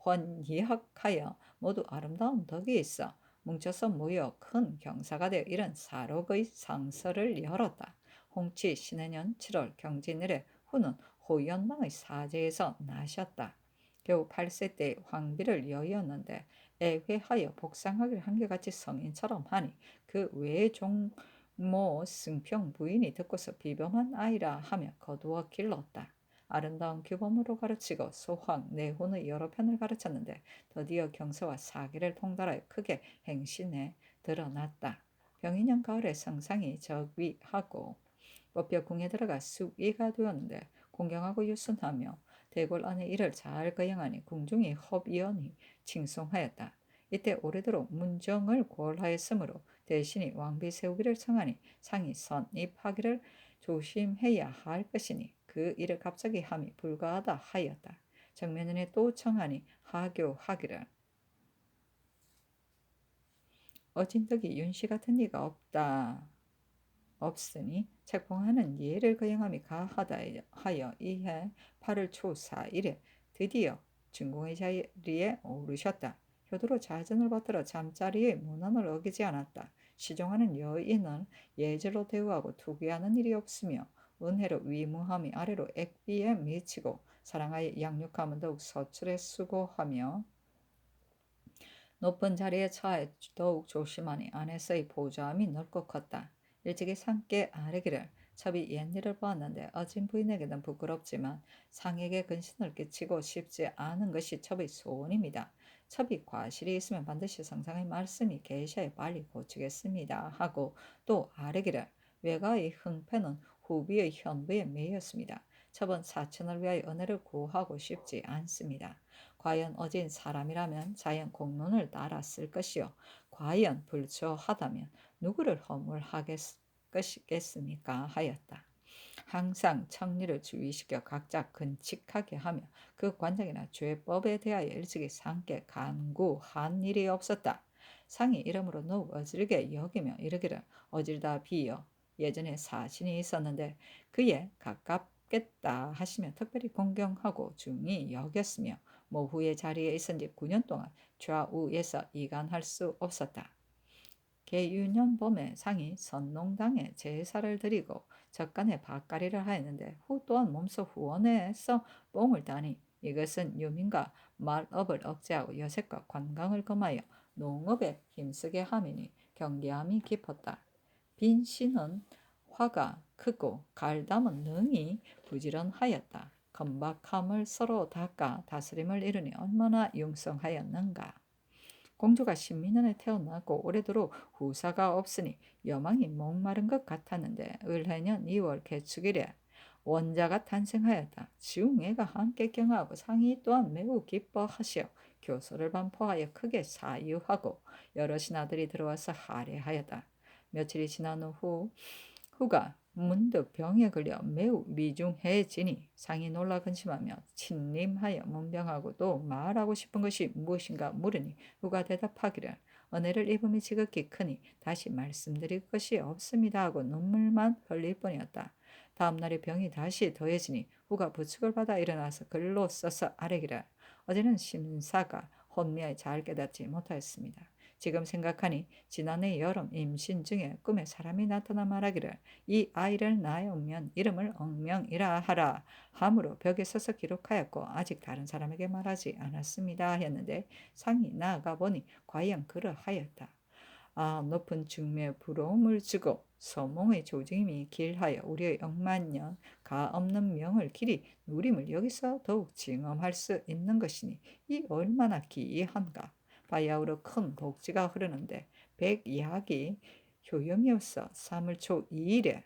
혼이학하여 모두 아름다운 덕이 있어 뭉쳐서 모여 큰 경사가 되어 이런 사록의 상서를 열었다. 홍치 신해년 7월 경진일에 후는 호연망의 사제에서 나셨다. 겨우 8세 때 황비를 여의었는데 애회하여 복상하기를 한결같이 성인처럼 하니 그 외의 종모 승평 부인이 듣고서 비범한 아이라 하며 거두어 길렀다. 아름다운 규범으로 가르치고 소황, 내혼의 여러 편을 가르쳤는데 드디어 경서와 사기를 통달하여 크게 행신에 드러났다. 병인년 가을에 성상이 즉위하고 뽑혀 궁에 들어가 숙위가 되었는데 공경하고 유순하며 대궐 안에 일을 잘 거행하니 궁중이 헙이언이 칭송하였다. 이때 오래도록 문정을 고월하였으므로 대신이 왕비 세우기를 청하니 상이 선입하기를 조심해야 할 것이니 그 일을 갑자기 함이 불가하다 하였다. 정면에 또 청하니 하교하기를 어진덕이 윤씨 같은 이가 없으니 책봉하는 예를 거행함이 가하다 하여 이해 8월 초 4일에 드디어 진공의 자리에 오르셨다. 효도로 자전을 받들어 잠자리의 문안을 어기지 않았다. 시종하는 여인은 예절로 대우하고 투기하는 일이 없으며 은혜로 위무함이 아래로 액비에 미치고 사랑하여 양육함은 더욱 서출에 수고하며 높은 자리에 처해 더욱 조심하니 안에서의 보좌함이 넓고 컸다. 일찍이 상께 아뢰기를 첩이 옛일을 보았는데 어진 부인에게는 부끄럽지만 상에게 근신을 끼치고 싶지 않은 것이 첩의 소원입니다. 첩이 과실이 있으면 반드시 성상의 말씀이 계셔야 빨리 고치겠습니다 하고 또 아뢰기를 외가의 흥패는 후비의 현부에 매였습니다. 첩은 사천을 위하여 은혜를 구하고 싶지 않습니다. 과연 어진 사람이라면 자연 공론을 따랐을 것이요 과연 불초하다면 누구를 허물하겠습니까 하였다. 항상 청리를 주의시켜 각자 근칙하게 하며 그 관장이나 죄법에 대하여 일찍이 상께 간구한 일이 없었다. 상이 이러므로 더욱 어질게 여기며 이르기를 어질다 비여 예전에 사신이 있었는데 그에 가깝겠다 하시며 특별히 공경하고 중히 여겼으며 모후의 자리에 있은 지 9년 동안 좌우에서 이간할 수 없었다. 계유년 봄에 상이 선농당에 제사를 드리고 적간에 밭갈이를 하였는데 후 또한 몸소 후원해서 뽕을 따니 이것은 유민과 말업을 억제하고 여색과 관광을 금하여 농업에 힘쓰게 함이니 경계함이 깊었다. 빈씨는 화가 크고 갈담은 능히 부지런하였다. 건박함을 서로 닦아 다스림을 이루니 얼마나 융성하였는가. 공주가 10년에 태어나고 오래도록 후사가 없으니 여망이 목마른 것 같았는데 을해년 2월 개축일에 원자가 탄생하였다. 지웅애가 함께 경하고 상이 또한 매우 기뻐하시어 교서를 반포하여 크게 사유하고 여러 신하들이 들어와서 할애하였다. 며칠이 지난 후가 문득 병에 걸려 매우 미중해지니 상이 놀라 근심하며 침림하여 문병하고 또 말하고 싶은 것이 무엇인가 물으니 후가 대답하기를 은혜를 입음이 지극히 크니 다시 말씀드릴 것이 없습니다 하고 눈물만 흘릴 뿐이었다. 다음 날에 병이 다시 더해지니 후가 부축을 받아 일어나서 글로 써서 아뢰기를 어제는 심사가 혼미하여 잘 깨닫지 못하였습니다. 지금 생각하니 지난해 여름 임신 중에 꿈에 사람이 나타나 말하기를 이 아이를 낳으면 이름을 억명이라 하라 함으로 벽에 서서 기록하였고 아직 다른 사람에게 말하지 않았습니다 했는데 상이 나아가 보니 과연 그러하였다. 아 높은 중매에 부러움을 주고 서몽의 조짐이 길하여 우리의 억만년 가없는 명을 길이 누림을 여기서 더욱 징험할 수 있는 것이니 이 얼마나 기이한가. 바야흐로 큰 복지가 흐르는데 백야기 효염이었어. 3월 초 2일에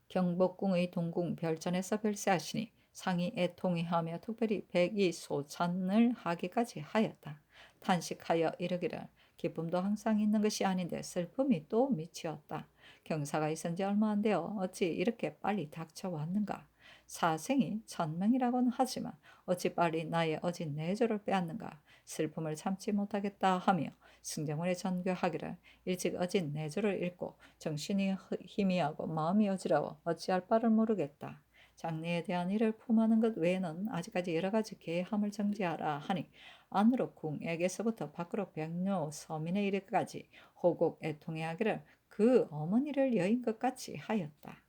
경복궁의 동궁 별전에서 별세하시니 상이 애통해하며 특별히 백이 소찬을 하기까지 하였다. 탄식하여 이르기를 기쁨도 항상 있는 것이 아닌데 슬픔이 또 미치었다. 경사가 있은 지 얼마 안 되어 어찌 이렇게 빨리 닥쳐왔는가. 사생이 천명이라고는 하지만 어찌 빨리 나의 어진 내조를 빼앗는가. 슬픔을 참지 못하겠다 하며 승정원에 전교하기를 일찍 어진 내조를 읽고 정신이 희미하고 마음이 어지러워 어찌할 바를 모르겠다. 장래에 대한 일을 품하는 것 외에는 아직까지 여러 가지 계함을 정지하라 하니 안으로 궁에게서부터 밖으로 백료 서민에 이르기까지 호곡 애통해 하기를 그 어머니를 여인 것 같이 하였다.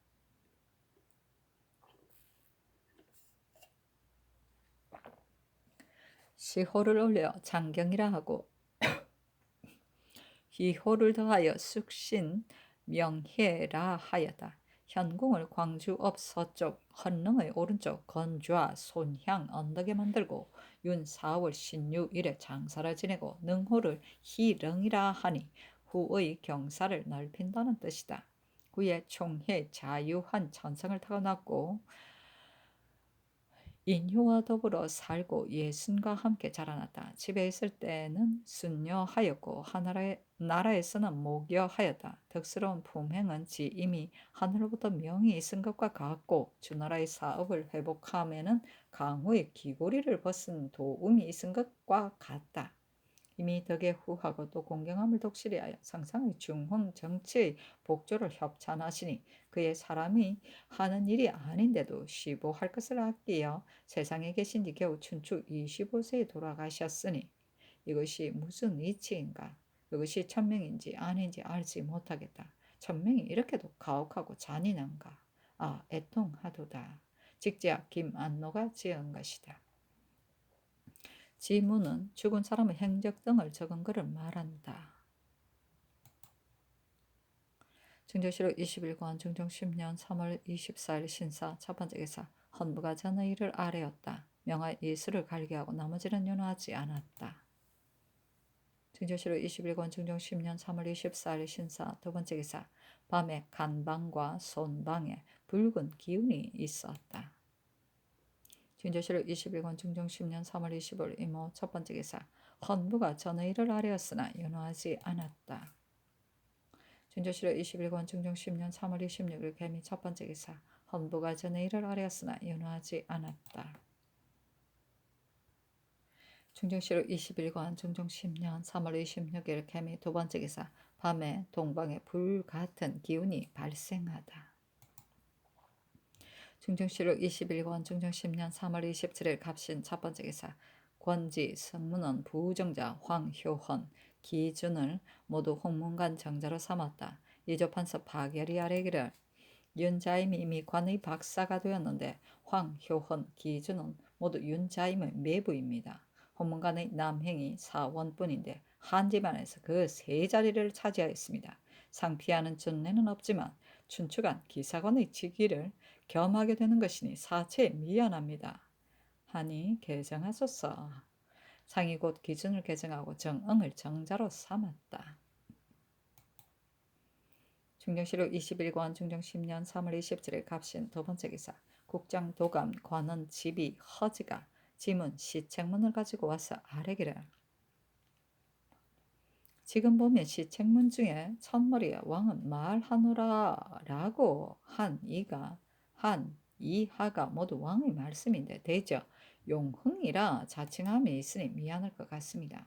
시호를 올려 장경이라 하고 기호를 더하여 숙신 명혜라 하였다. 현궁을 광주 업 서쪽 헌릉의 오른쪽 건좌 손향 언덕에 만들고 윤 4월 신유 일에 장사를 지내고 능호를 희릉이라 하니 후의 경사를 넓힌다는 뜻이다. 후에 총회 자유한 천성을 타고났고 인효와 더불어 살고 예순과 함께 자라났다. 집에 있을 때는 순녀하였고 나라에서는 모교하였다. 덕스러운 품행은 지 이미 하늘로부터 명이 있은 것과 같고 주나라의 사업을 회복함에는 강후의 기고리를 벗은 도움이 있은 것과 같다. 이미 덕에 후하고 또 공경함을 독실히하여 상상의 중흥 정치의 복조를 협찬하시니 그의 사람이 하는 일이 아닌데도 시보할 것을 아끼어 세상에 계신 지 겨우 춘추 25세에 돌아가셨으니 이것이 무슨 이치인가? 이것이 천명인지 아닌지 알지 못하겠다. 천명이 이렇게도 가혹하고 잔인한가? 아, 애통하도다. 직지야 김안노가 지은 것이다. 지문은 죽은 사람의 행적 등을 적은 것을 말한다. 증조실록 21권 중종 10년 3월 24일 신사 첫 번째 기사 헌부가 전의 일을 아뢰었다. 명하 예수를 갈기하고 나머지는 윤호하지 않았다. 증조실록 21권 중종 10년 3월 24일 신사 두 번째 기사 밤에 간방과 손방에 붉은 기운이 있었다. 증조실록 21권 중종 10년 3월 25일 이모 첫 번째 기사 헌부가 전의 일을 아뢰었으나 윤호하지 않았다. 증조실록 21권 중종 10년 3월 26일 개미 첫 번째 기사 헌부가 전의 일을 아뢰었으나 윤호하지 않았다. 중종실록 21권 중종 10년 3월 26일 개미 두 번째 기사 밤에 동방에 불 같은 기운이 발생하다. 중종실록 21권 중종 10년 3월 27일 갑신 첫 번째 기사 권지 성문원 부정자 황효헌 기준을 모두 홍문관 정자로 삼았다. 이조판서 박열이 아뢰기를 윤자임이 이미 관의 박사가 되었는데 황효헌 기준은 모두 윤자임의 매부입니다. 홍문관의 남행이 사원뿐인데 한 집안에서 그 세 자리를 차지하였습니다. 상피하는 전례는 없지만 춘추간 기사관의 직위를 겸하게 되는 것이니 사체에 미안합니다. 하니 개정하소서. 상이 곧 기준을 개정하고 정응을 정자로 삼았다. 중정실록 21권 중정 10년 3월 27일 갑신 두 번째 기사 국장 도감 관원 집이 허지가 지문 시책문을 가지고 와서 아뢰기를 지금 보면 시책문 중에 첫머리에 왕은 말하노라 라고 한 이가 한 이하가 모두 왕의 말씀인데 대저 용흥이라 자칭함이 있으니 미안할 것 같습니다.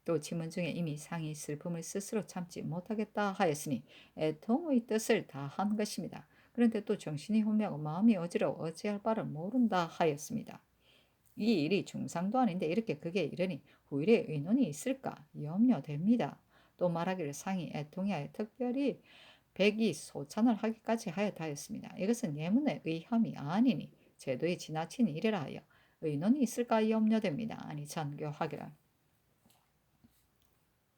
또 지문 중에 이미 상이 슬픔을 스스로 참지 못하겠다 하였으니 애통의 뜻을 다한 것입니다. 그런데 또 정신이 혼미하고 마음이 어지러워 어찌할 바를 모른다 하였습니다. 이 일이 중상도 아닌데 이렇게 그게 이르니 후일에 의논이 있을까 염려됩니다. 또 말하기를 상이 애통하여 특별히 백이 소찬을 하기까지 하였다 하였습니다. 이것은 예문의 의함이 아니니 제도에 지나친 일이라 하여 의논이 있을까 염려됩니다. 아니 전교하기를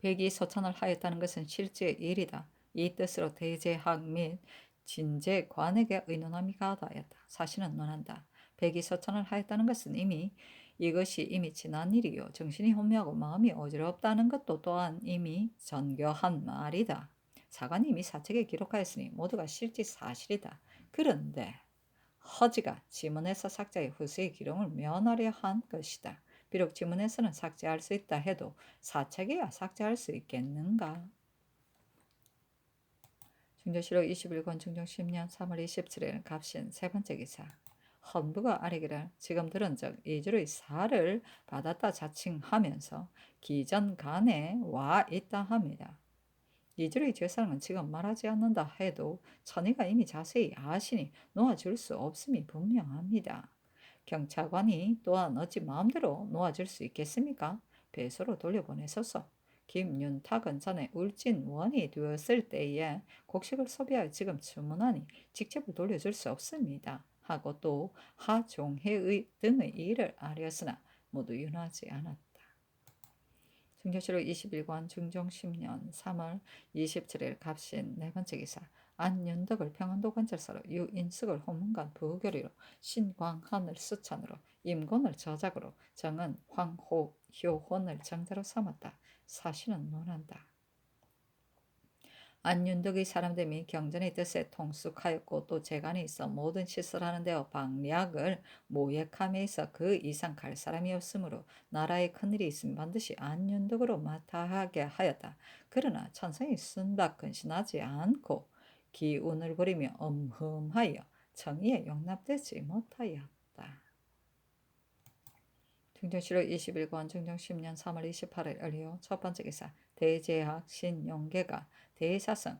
백이 소찬을 하였다는 것은 실제의 일이다. 이 뜻으로 대제학 및 진제관에게 의논함이 가하다였다. 사실은 논한다. 백이 소찬을 하였다는 것은 이것이 이미 지난 일이요. 정신이 혼미하고 마음이 어지럽다는 것도 또한 이미 전교한 말이다. 사관이 이미 사책에 기록하였으니 모두가 실제 사실이다. 그런데 허지가 지문에서 삭제의 후세의 기록을 면하려 한 것이다. 비록 지문에서는 삭제할 수 있다 해도 사책에야 삭제할 수 있겠는가? 중조실록 21권 중종 10년 3월 27일 갑신 세 번째 기사 헌부가 아뢰기를 지금 들은 적 이주의 사를 받았다 자칭하면서 기전간에 와 있다 합니다. 이주의 죄상은 지금 말하지 않는다 해도 천희가 이미 자세히 아시니 놓아줄 수 없음이 분명합니다. 경찰관이 또한 어찌 마음대로 놓아줄 수 있겠습니까? 배수로 돌려보내소서. 김윤탁은 전에 울진원이 되었을 때에 곡식을 소비하여 지금 주문하니 직접을 돌려줄 수 없습니다. 하고 또 하종해의 등의 일을 아뢰었으나 모두 윤하지 않았다. 중조실록 21권 중종 10년 3월 27일 갑신 네 번째 기사 안윤덕을 평안도 관찰사로 유인숙을 호문관 부교리로 신광헌을 수찬으로 임곤을 저작으로 정은 황호효혼을 정자로 삼았다. 사실은 논한다. 안윤덕의 사람됨이 경전의 뜻에 통숙하였고 또 재간이 있어 모든 시설하는 데어 방략을 모획함에 있어 그 이상 갈 사람이 없으므로 나라에 큰일이 있으면 반드시 안윤덕으로 맡아하게 하였다. 그러나 천성이 순박 근신하지 않고 기운을 부리며 엄흠하여 정의에 용납되지 못하였다. 중정실록 21권 중정 10년 3월 28일 을요 첫 번째 기사 대제학 신용계가 대사성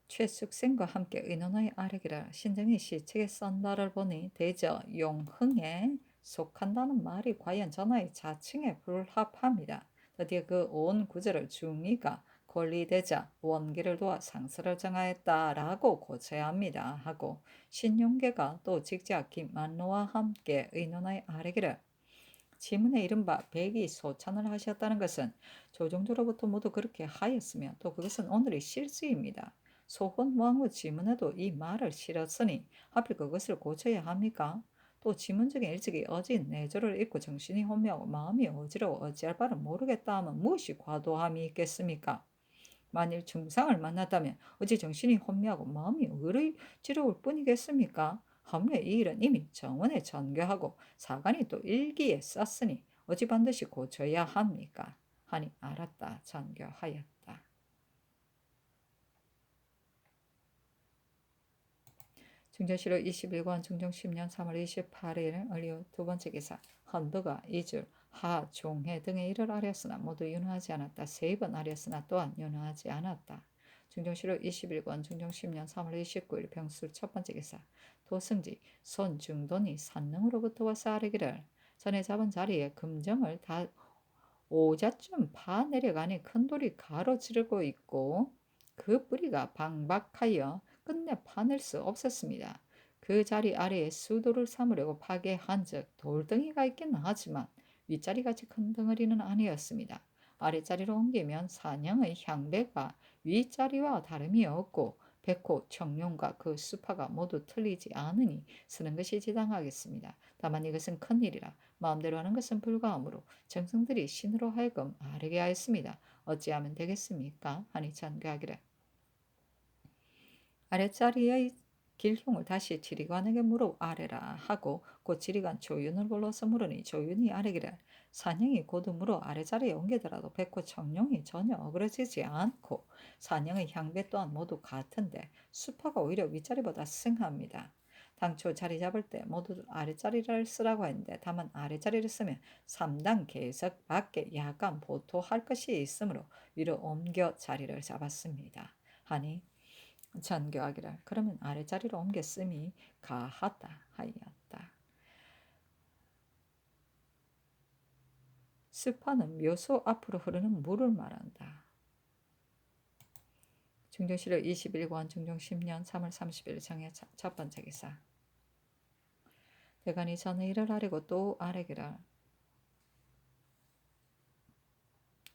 최숙생과 함께 의논의 아래기라 신정희 씨 책에 쓴 바를 보니 대저 용흥에 속한다는 말이 과연 전하의 자칭에 불합합니다. 드디어 그 온 구절을 중의가 권리되자 원기를 도와 상서를 정하였다라고 고쳐야 합니다. 하고 신용계가 또 직접 김만로와 함께 의논의 아래기를 지문에 이른바 백이 소찬을 하셨다는 것은 조정조로부터 모두 그렇게 하였으며 또 그것은 오늘의 실수입니다. 소혼왕후 지문에도 이 말을 실었으니 하필 그것을 고쳐야 합니까? 또 지문 중에 일찍이 어진 내조를 읽고 정신이 혼미하고 마음이 어지러워 어찌할 바를 모르겠다 하면 무엇이 과도함이 있겠습니까? 만일 중상을 만났다면 어찌 정신이 혼미하고 마음이 의리지러울 뿐이겠습니까? 하물며 이 일은 이미 정원에 전교하고 사관이 또 일기에 썼으니 어찌 반드시 고쳐야 합니까? 하니 알았다 전교하였다. 중전실록 21권 중종 10년 3월 28일 을류 두 번째 기사 헌부가 이줄 하종해 등의 일을 아뢰었으나 모두 윤허하지 않았다. 세 번 아뢰었으나 또한 윤허하지 않았다. 중종실록 21권 중종 10년 3월 29일 병술 첫 번째 기사 도승지 손중돈이 산릉으로부터 와서 아뢰기를 전에 잡은 자리에 금정을 다 오자쯤 파 내려가니 큰 돌이 가로지르고 있고 그 뿌리가 방박하여 끝내 파낼 수 없었습니다. 그 자리 아래에 수도를 삼으려고 파괴한 즉 돌덩이가 있기는 하지만 윗자리같이 큰 덩어리는 아니었습니다. 아랫자리로 옮기면 사냥의 향배가 윗자리와 다름이 없고 백호, 청룡과 그 수파가 모두 틀리지 않으니 쓰는 것이 지당하겠습니다. 다만 이것은 큰일이라 마음대로 하는 것은 불가하므로 정승들이 신으로 하여금 아뢰게 하였습니다. 어찌하면 되겠습니까? 하니 전교하기를 아랫자리의 길흉을 다시 지리관에게 물어 아래라 하고 곧 지리관 조윤을 불러서 물으니 조윤이 아뢰기를 사냥이 고듬으로 아래자리에 옮기더라도 백호 청룡이 전혀 어그러지지 않고 사냥의 향배 또한 모두 같은데 수파가 오히려 윗자리보다 승합니다. 당초 자리 잡을 때 모두 아랫자리를 쓰라고 했는데 다만 아랫자리를 쓰면 3당 계석 밖에 약간 보토할 것이 있으므로 위로 옮겨 자리를 잡았습니다. 하니 전교하기를 그러면 아랫자리로 옮겨 씀이 가하다 하였다. 수파는 묘소 앞으로 흐르는 물을 말한다. 중종실록 21권 중종 10년 3월 30일 정해 첫 번째 기사 대간이 전에 일을 아뢰고 또 아뢰기를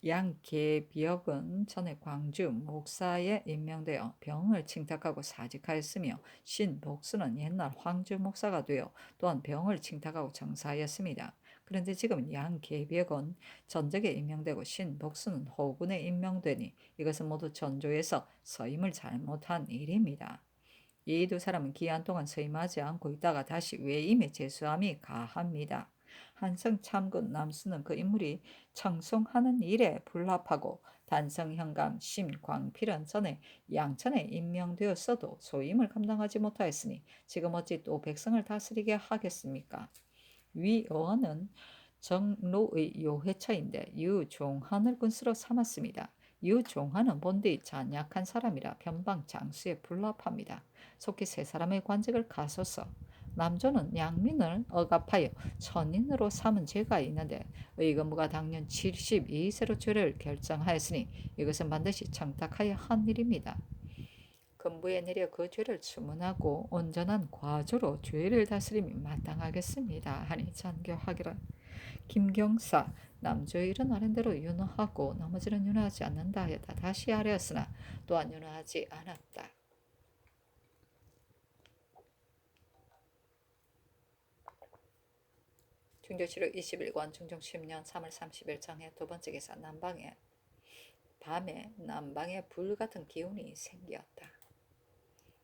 양계비역은 전에 광주 목사에 임명되어 병을 칭탁하고 사직하였으며 신복수는 옛날 황주 목사가 되어 또한 병을 칭탁하고 정사하였습니다. 그런데 지금 양계비역은 전적에 임명되고 신복수는 호군에 임명되니 이것은 모두 전조에서 서임을 잘못한 일입니다. 이 두 사람은 기한 동안 서임하지 않고 있다가 다시 외임에 제수함이 가합니다. 한성 참군 남수는 그 인물이 청송하는 일에 불합하고 단성현감 심광필은 전에 양천에 임명되었어도 소임을 감당하지 못하였으니 지금 어찌 또 백성을 다스리게 하겠습니까? 위어는 정로의 요회차인데 유종한을 군수로 삼았습니다. 유종하는 본디 잔약한 사람이라 변방 장수에 불납합니다. 속히 세 사람의 관직을 가소서. 남조는 양민을 억압하여 천인으로 삼은 죄가 있는데 의금부가 당년 72세로 죄를 결정하였으니 이것은 반드시 청탁하여 한 일입니다. 금부에 내려 그 죄를 추문하고 온전한 과조로 죄를 다스림이 마땅하겠습니다. 하니 전교하기를 김경사 남조의 일은 아는 대로 윤허하고 나머지는 윤허하지 않는다 하였다. 다시 아뢰었으나 또한 윤허하지 않았다. 중조실록 21권 중종 10년 3월 30일 장해 두 번째 기사 밤에 남방에 불같은 기운이 생겼다.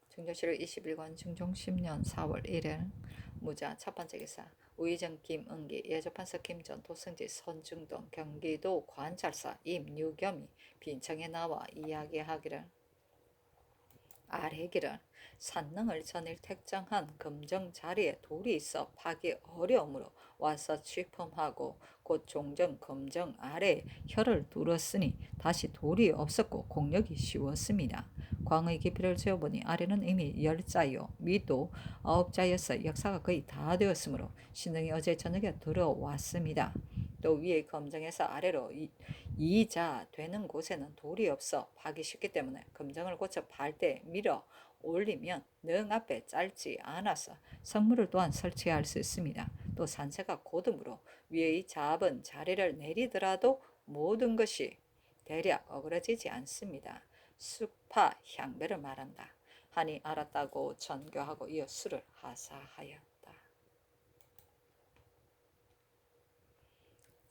중조실록 21권 중종 10년 4월 1일 무자 첫 번째 기사 우의정 김은기 예조판서 김전 도승지 선중동 경기도 관찰사 임유겸이 빈청에 나와 이야기하기를 아래기를 산능을 전일 택정한 금정 자리에 돌이 있어 파기 어려움으로 와서 취품하고 곧 종정 금정 아래에 혀를 둘었으니 다시 돌이 없었고 공력이 쉬웠습니다. 광의 깊이를 재어보니 아래는 이미 10자요 밑도 9자여서 역사가 거의 다 되었으므로 신등이 어제 저녁에 들어왔습니다. 또 위의 검정에서 아래로 2자 되는 곳에는 돌이 없어 파기 쉽기 때문에 검정을 고쳐 팔 때 밀어 올리면 능 앞에 짧지 않아서 성물을 또한 설치할 수 있습니다. 또 산세가 고듬으로 위의 잡은 자리를 내리더라도 모든 것이 대략 어그러지지 않습니다. 수파 향배를 말한다. 하니 알았다고 전교하고 이어 수를 하사하였다.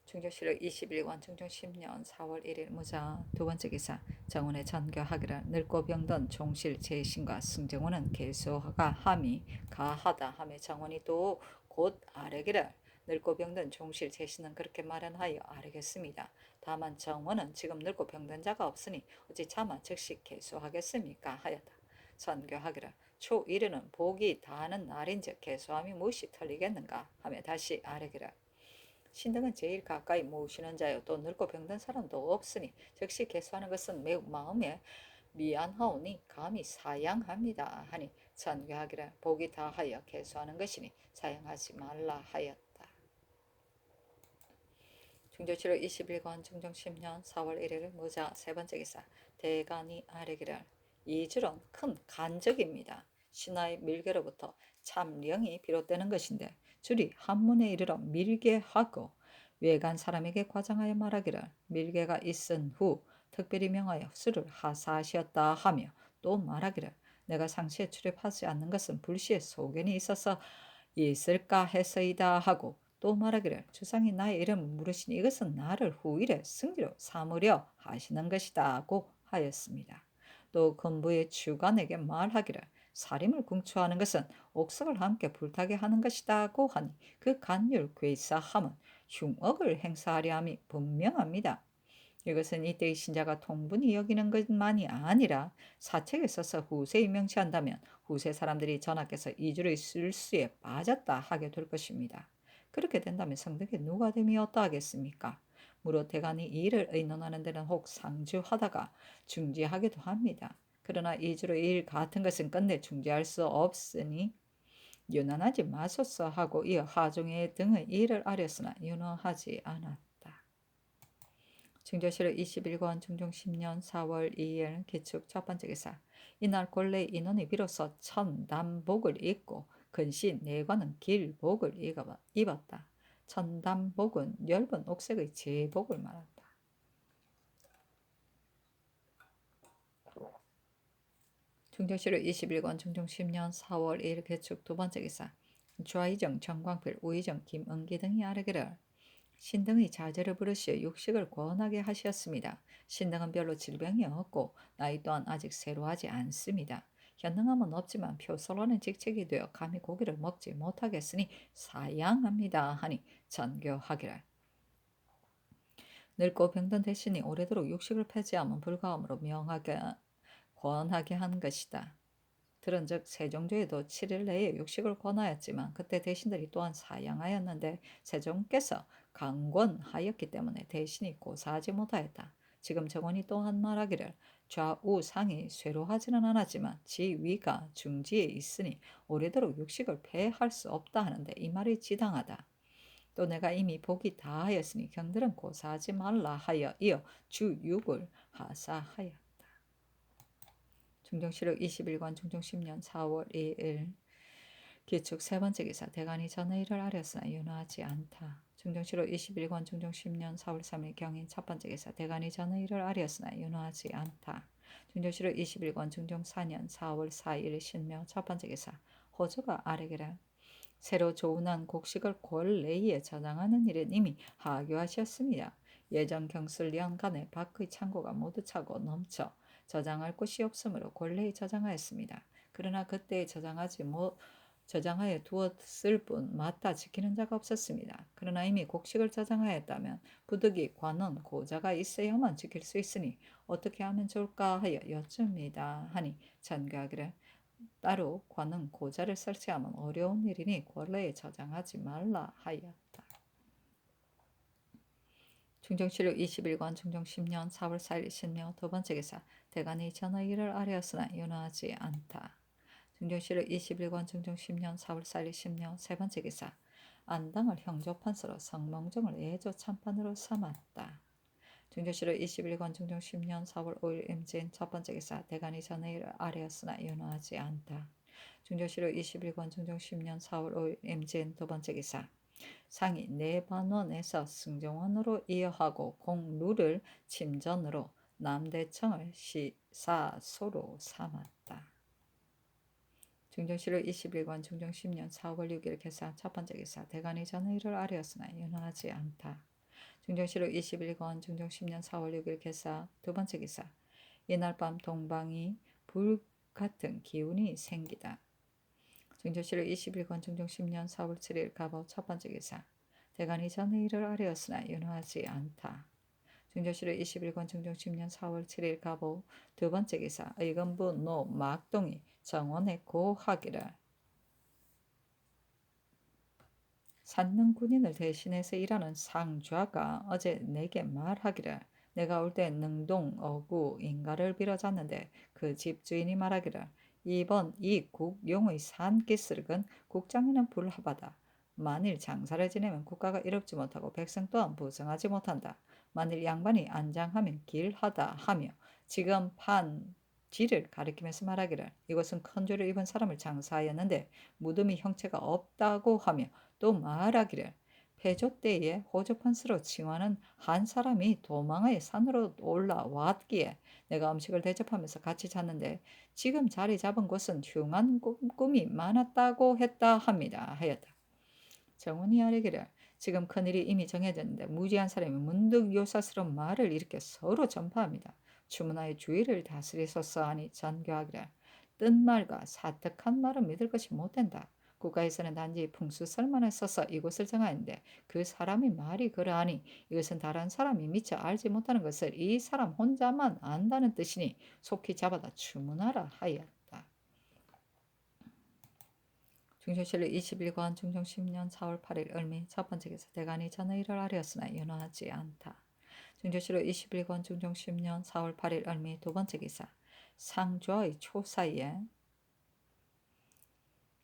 중조실록 21권 중종 10년 4월 1일 무자 두 번째 기사 정원에 전교하기를 늙고 병든 종실 제신과 승정원은 계소가 함이 가하다 하며 정원이 또 곧 아뢰기를 늙고 병든 종실 제신은 그렇게 말은하여 아뢰겠습니다. 다만 정원은 지금 늙고 병든 자가 없으니 어찌 차마 즉시 계소하겠습니까 하였다. 전교하기를 초 1일은 복이 다하는 날인즉 계소함이 무엇이 틀리겠는가 하며 다시 아뢰기를 신등은 제일 가까이 모시는 자요 또 늙고 병든 사람도 없으니 즉시 개수하는 것은 매우 마음에 미안하오니 감히 사양합니다 하니 전교하기를 복이 다하여 개수하는 것이니 사양하지 말라 하였다. 중조실록 21권 중종 10년 4월 1일 무자 세 번째 기사 대간이 아뢰기를 이줄은 큰 간적입니다. 신하의 밀계로부터 참령이 비롯되는 것인데 줄이 한문에 이르러 밀계하고 외간 사람에게 과장하여 말하기를 밀계가 있은 후 특별히 명하여 수를 하사하시었다 하며 또 말하기를 내가 상시에 출입하지 않는 것은 불시에 소견이 있어서 있을까 해서이다 하고 또 말하기를 주상이 나의 이름을 물으시니 이것은 나를 후일에 승리로 삼으려 하시는 것이다고 하였습니다. 또 건부의 주관에게 말하기를 살림을 궁초하는 것은 옥석을 함께 불타게 하는 것이다고 하니 그 간율 괴사함은 흉억을 행사하려 함이 분명합니다. 이것은 이때의 신자가 통분히 여기는 것만이 아니라 사책에 써서 후세에 명시한다면 후세 사람들이 전하께서 이주의 술수에 빠졌다 하게 될 것입니다. 그렇게 된다면 성덕에 누가 됨이 어떠하겠습니까? 무릇 대간이 이 일을 의논하는 데는 혹 상주하다가 중지하기도 합니다. 그러나 이주로 일 같은 것은 끝내 중지할 수 없으니 유난하지 마소서 하고 이어 하종의 등의 일을 아뢰었으나 윤허하지 않았다. 중조실록 21권 중종 10년 4월 2일 기축 첫 번째 기사 이날 곤래 인원이 비로소 천담복을 입고 근시 내관은 길복을 입었다. 천담복은 엷은 옥색의 제복을 말한다. 중조실록 21권 중종 10년 4월 1일 개축 두 번째 기사 좌의정 정광필 우의정 김은기 등이 아뢰기를 신등의 자제를 부르시어 육식을 권하게 하셨습니다. 신등은 별로 질병이 없고 나이 또한 아직 세로하지 않습니다. 현능함은 없지만 표설원의 직책이 되어 감히 고기를 먹지 못하겠으니 사양합니다 하니 전교하기를 늙고 병든 대신이 오래도록 육식을 폐지하면 불가함으로 명하게 권하게 한 것이다. 들은즉 세종조에도 7일 내에 육식을 권하였지만 그때 대신들이 또한 사양하였는데 세종께서 강권하였기 때문에 대신이 고사하지 못하였다. 지금 정원이 또한 말하기를 좌우 상이 쇠로하지는 않았지만 지 위가 중지에 있으니 오래도록 육식을 폐할 수 없다 하는데 이 말이 지당하다. 또 내가 이미 복이 다하였으니 경들은 고사하지 말라 하여 이어 주 6을 하사하였다. 중정실록 21권 중종 10년 4월 2일 기축 세 번째 기사 대간이 전의 일을 아렸으나 윤화하지 않다. 중정실록 21권 중종 10년 4월 3일 경인 첫 번째 기사 대간이 전의 일을 아렸으나 윤화하지 않다. 중정실록 21권 중종 4년 4월 4일 신묘 첫 번째 기사 호주가 아래기라 새로 조운한 곡식을 골내에 저장하는 일은 이미 하교하셨습니다. 예전 경술년간에 밖의 창고가 모두 차고 넘쳐 저장할 곳이 없으므로 골내에 저장하였습니다. 그러나 그때 저장하여 두었을 뿐 맞다 지키는 자가 없었습니다. 그러나 이미 곡식을 저장하였다면 부득이 관원 고자가 있어야만 지킬 수 있으니 어떻게 하면 좋을까 하여 여쭙니다. 하니 전가하기를 따로 관은 고자를 설치하면 어려운 일이니 권례에 저장하지 말라 하였다. 중정실록 21권 중종 10년 4월 4일 신명 두 번째 기사 대간이 전의 일을 아뢰었으나 윤화하지 않다. 중정실록 21권 중종 10년 4월 4일 신명 세 번째 기사 안당을 형조판서로 성몽정을 애조 참판으로 삼았다. 중조실록 21권 중종 10년 4월 5일 임진 첫 번째 기사 대간이 전의 일을 아뢰었으나 윤화하지 않다. 중조실록 21권 중종 10년 4월 5일 임진 두 번째 기사 상이 내반원에서 승정원으로 이어하고 공루를 침전으로 남대청을 시사소로 삼았다. 중정실록 21권 중종 10년 4월 6일 개사 첫 번째 기사 대간이 전의 일을 아뢰었으나 윤화하지 않다. 중정실록 21권 중종 10년 4월 6일 개사 두 번째 기사 이날 밤 동방이 불 같은 기운이 생기다. 중정실록 21권 중종 10년 4월 7일 갑오 첫 번째 기사 대간이 전의 일을 아뢰었으나 윤화하지 않다. 중정실록 21권 중종 10년 4월 7일 갑오 두 번째 기사 의건부 노 막동이 정원에 고하기를 산능 군인을 대신해서 일하는 상좌가 어제 내게 말하기를 내가 올 때 능동 어구 인가를 빌어잤는데 그 집주인이 말하기를 이번 이 국용의 산기슭은 국장에는 불합하다. 만일 장사를 지내면 국가가 이롭지 못하고 백성 또한 부성하지 못한다. 만일 양반이 안장하면 길하다 하며 지금 판 지를 가리키면서 말하기를 이것은 큰 죄를 입은 사람을 장사하였는데 무덤이 형체가 없다고 하며 또 말하기를 패조 때에 호조판스로 칭하는 한 사람이 도망하여 산으로 올라왔기에 내가 음식을 대접하면서 같이 잤는데 지금 자리 잡은 곳은 흉한 꿈이 많았다고 했다 합니다. 하였다. 정훈이 아뢰기를 지금 큰일이 이미 정해졌는데 무지한 사람이 문득 요사스러운 말을 일으켜 서로 전파합니다. 주문하여 주의를 다스리소서 하니 전교하기를 뜬 말과 사특한 말은 믿을 것이 못된다. 국가에서는 단지 풍수설만을 써서 이곳을 정하였는데 그 사람이 말이 그러하니 이것은 다른 사람이 미처 알지 못하는 것을 이 사람 혼자만 안다는 뜻이니 속히 잡아다 주문하라 하였다. 중종실록 21권 중종 10년 4월 8일 을미 첫 번째 기사 대간이 전의 일을 아뢰었으나 윤화하지 않다. 중종실록 21권 중종 10년 4월 8일 을미 두 번째 기사 상좌의 초사이에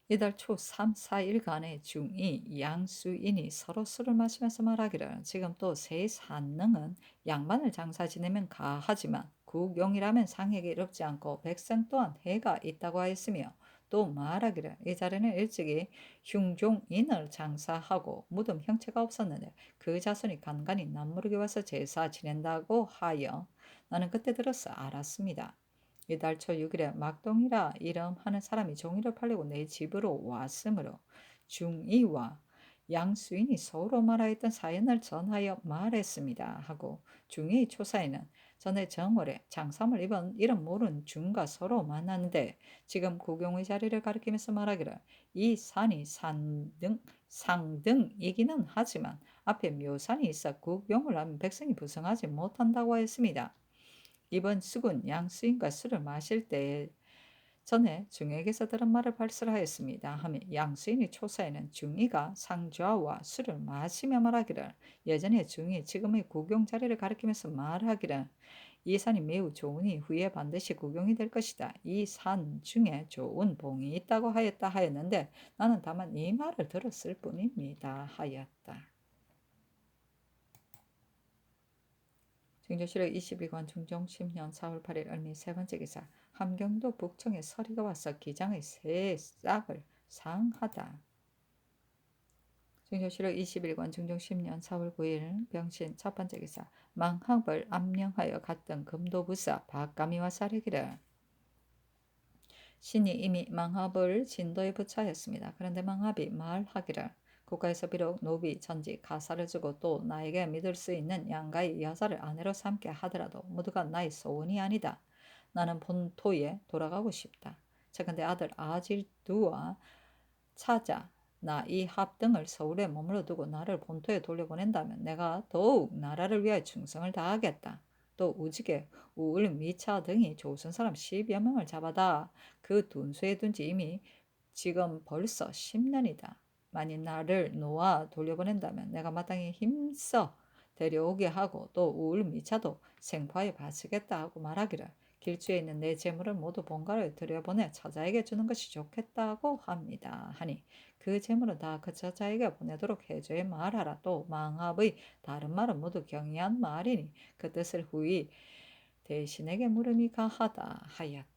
이달 초 3, 4일간의 중이 양수인이 서로 술을 마시면서 말하기를 지금 또 새 산능은 양반을 장사 지내면 가하지만 국용이라면 상에게 이롭지 않고 백성 또한 해가 있다고 하였으며 또 말하기를 이 자리는 일찍이 흉종인을 장사하고 무덤 형체가 없었는데 그 자손이 간간히 남모르게 와서 제사 지낸다고 하여 나는 그때 들어서 알았습니다. 이달 초 6일에 막동이라 이름하는 사람이 종이를 팔려고 내 집으로 왔으므로 중이와 양수인이 서로 말하였던 사연을 전하여 말했습니다. 하고 중이 초사에는 전에 정월에 장삼을 입은 이름 모르는 중과 서로 만났는데 지금 국용의 자리를 가리키면서 말하기를 이 산이 상등이기는 하지만 앞에 묘산이 있어 국용을 하면 백성이 부성하지 못한다고 했습니다. 이번 숙은 양수인과 술을 마실 때에 전에 중에게서 들은 말을 발설하였습니다. 하며 양수인이 초사에는 중이가 상좌와 술을 마시며 말하기를, 예전에 중이 지금의 구경 자리를 가리키면서 말하기를, 이 산이 매우 좋으니 후에 반드시 구경이 될 것이다. 이 산 중에 좋은 봉이 있다고 하였다 하였는데 나는 다만 이 말을 들었을 뿐입니다 하였다. 증조실록 21권 중종 10년 4월 8일 을미 세 번째 기사. 함경도 북청에 서리가 와서 기장의 새 싹을 상하다. 증조실록 21권 중종 10년 4월 9일 병신 첫 번째 기사. 망합을 암령하여 갔던 금도부사 박가미와 사례기를, 신이 이미 망합을 진도에 부처하였습니다. 그런데 망합이 말하기를, 국가에서 비록 노비, 전직, 가사를 주고 또 나에게 믿을 수 있는 양가의 여자를 아내로 삼게 하더라도 모두가 나의 소원이 아니다. 나는 본토에 돌아가고 싶다. 최근에 아들 아질두와 차자, 나이합 등을 서울에 머물러 두고 나를 본토에 돌려보낸다면 내가 더욱 나라를 위하여 충성을 다하겠다. 또 우직에 우을 미차 등이 조선 사람 10여 명을 잡아다 그 둔수에 둔 지 이미 지금 벌써 10년이다. 만일 나를 놓아 돌려보낸다면 내가 마땅히 힘써 데려오게 하고 또 우을 미차도 생포하여 바치겠다 하고 말하기를, 길주에 있는 내 재물을 모두 본가를 들여보내 처자에게 주는 것이 좋겠다고 합니다. 하니 그 재물은 다 그 처자에게 보내도록 해줘야 말하라. 또 망합의 다른 말은 모두 경이한 말이니 그 뜻을 후이 대신에게 물음이 가하다 하였다.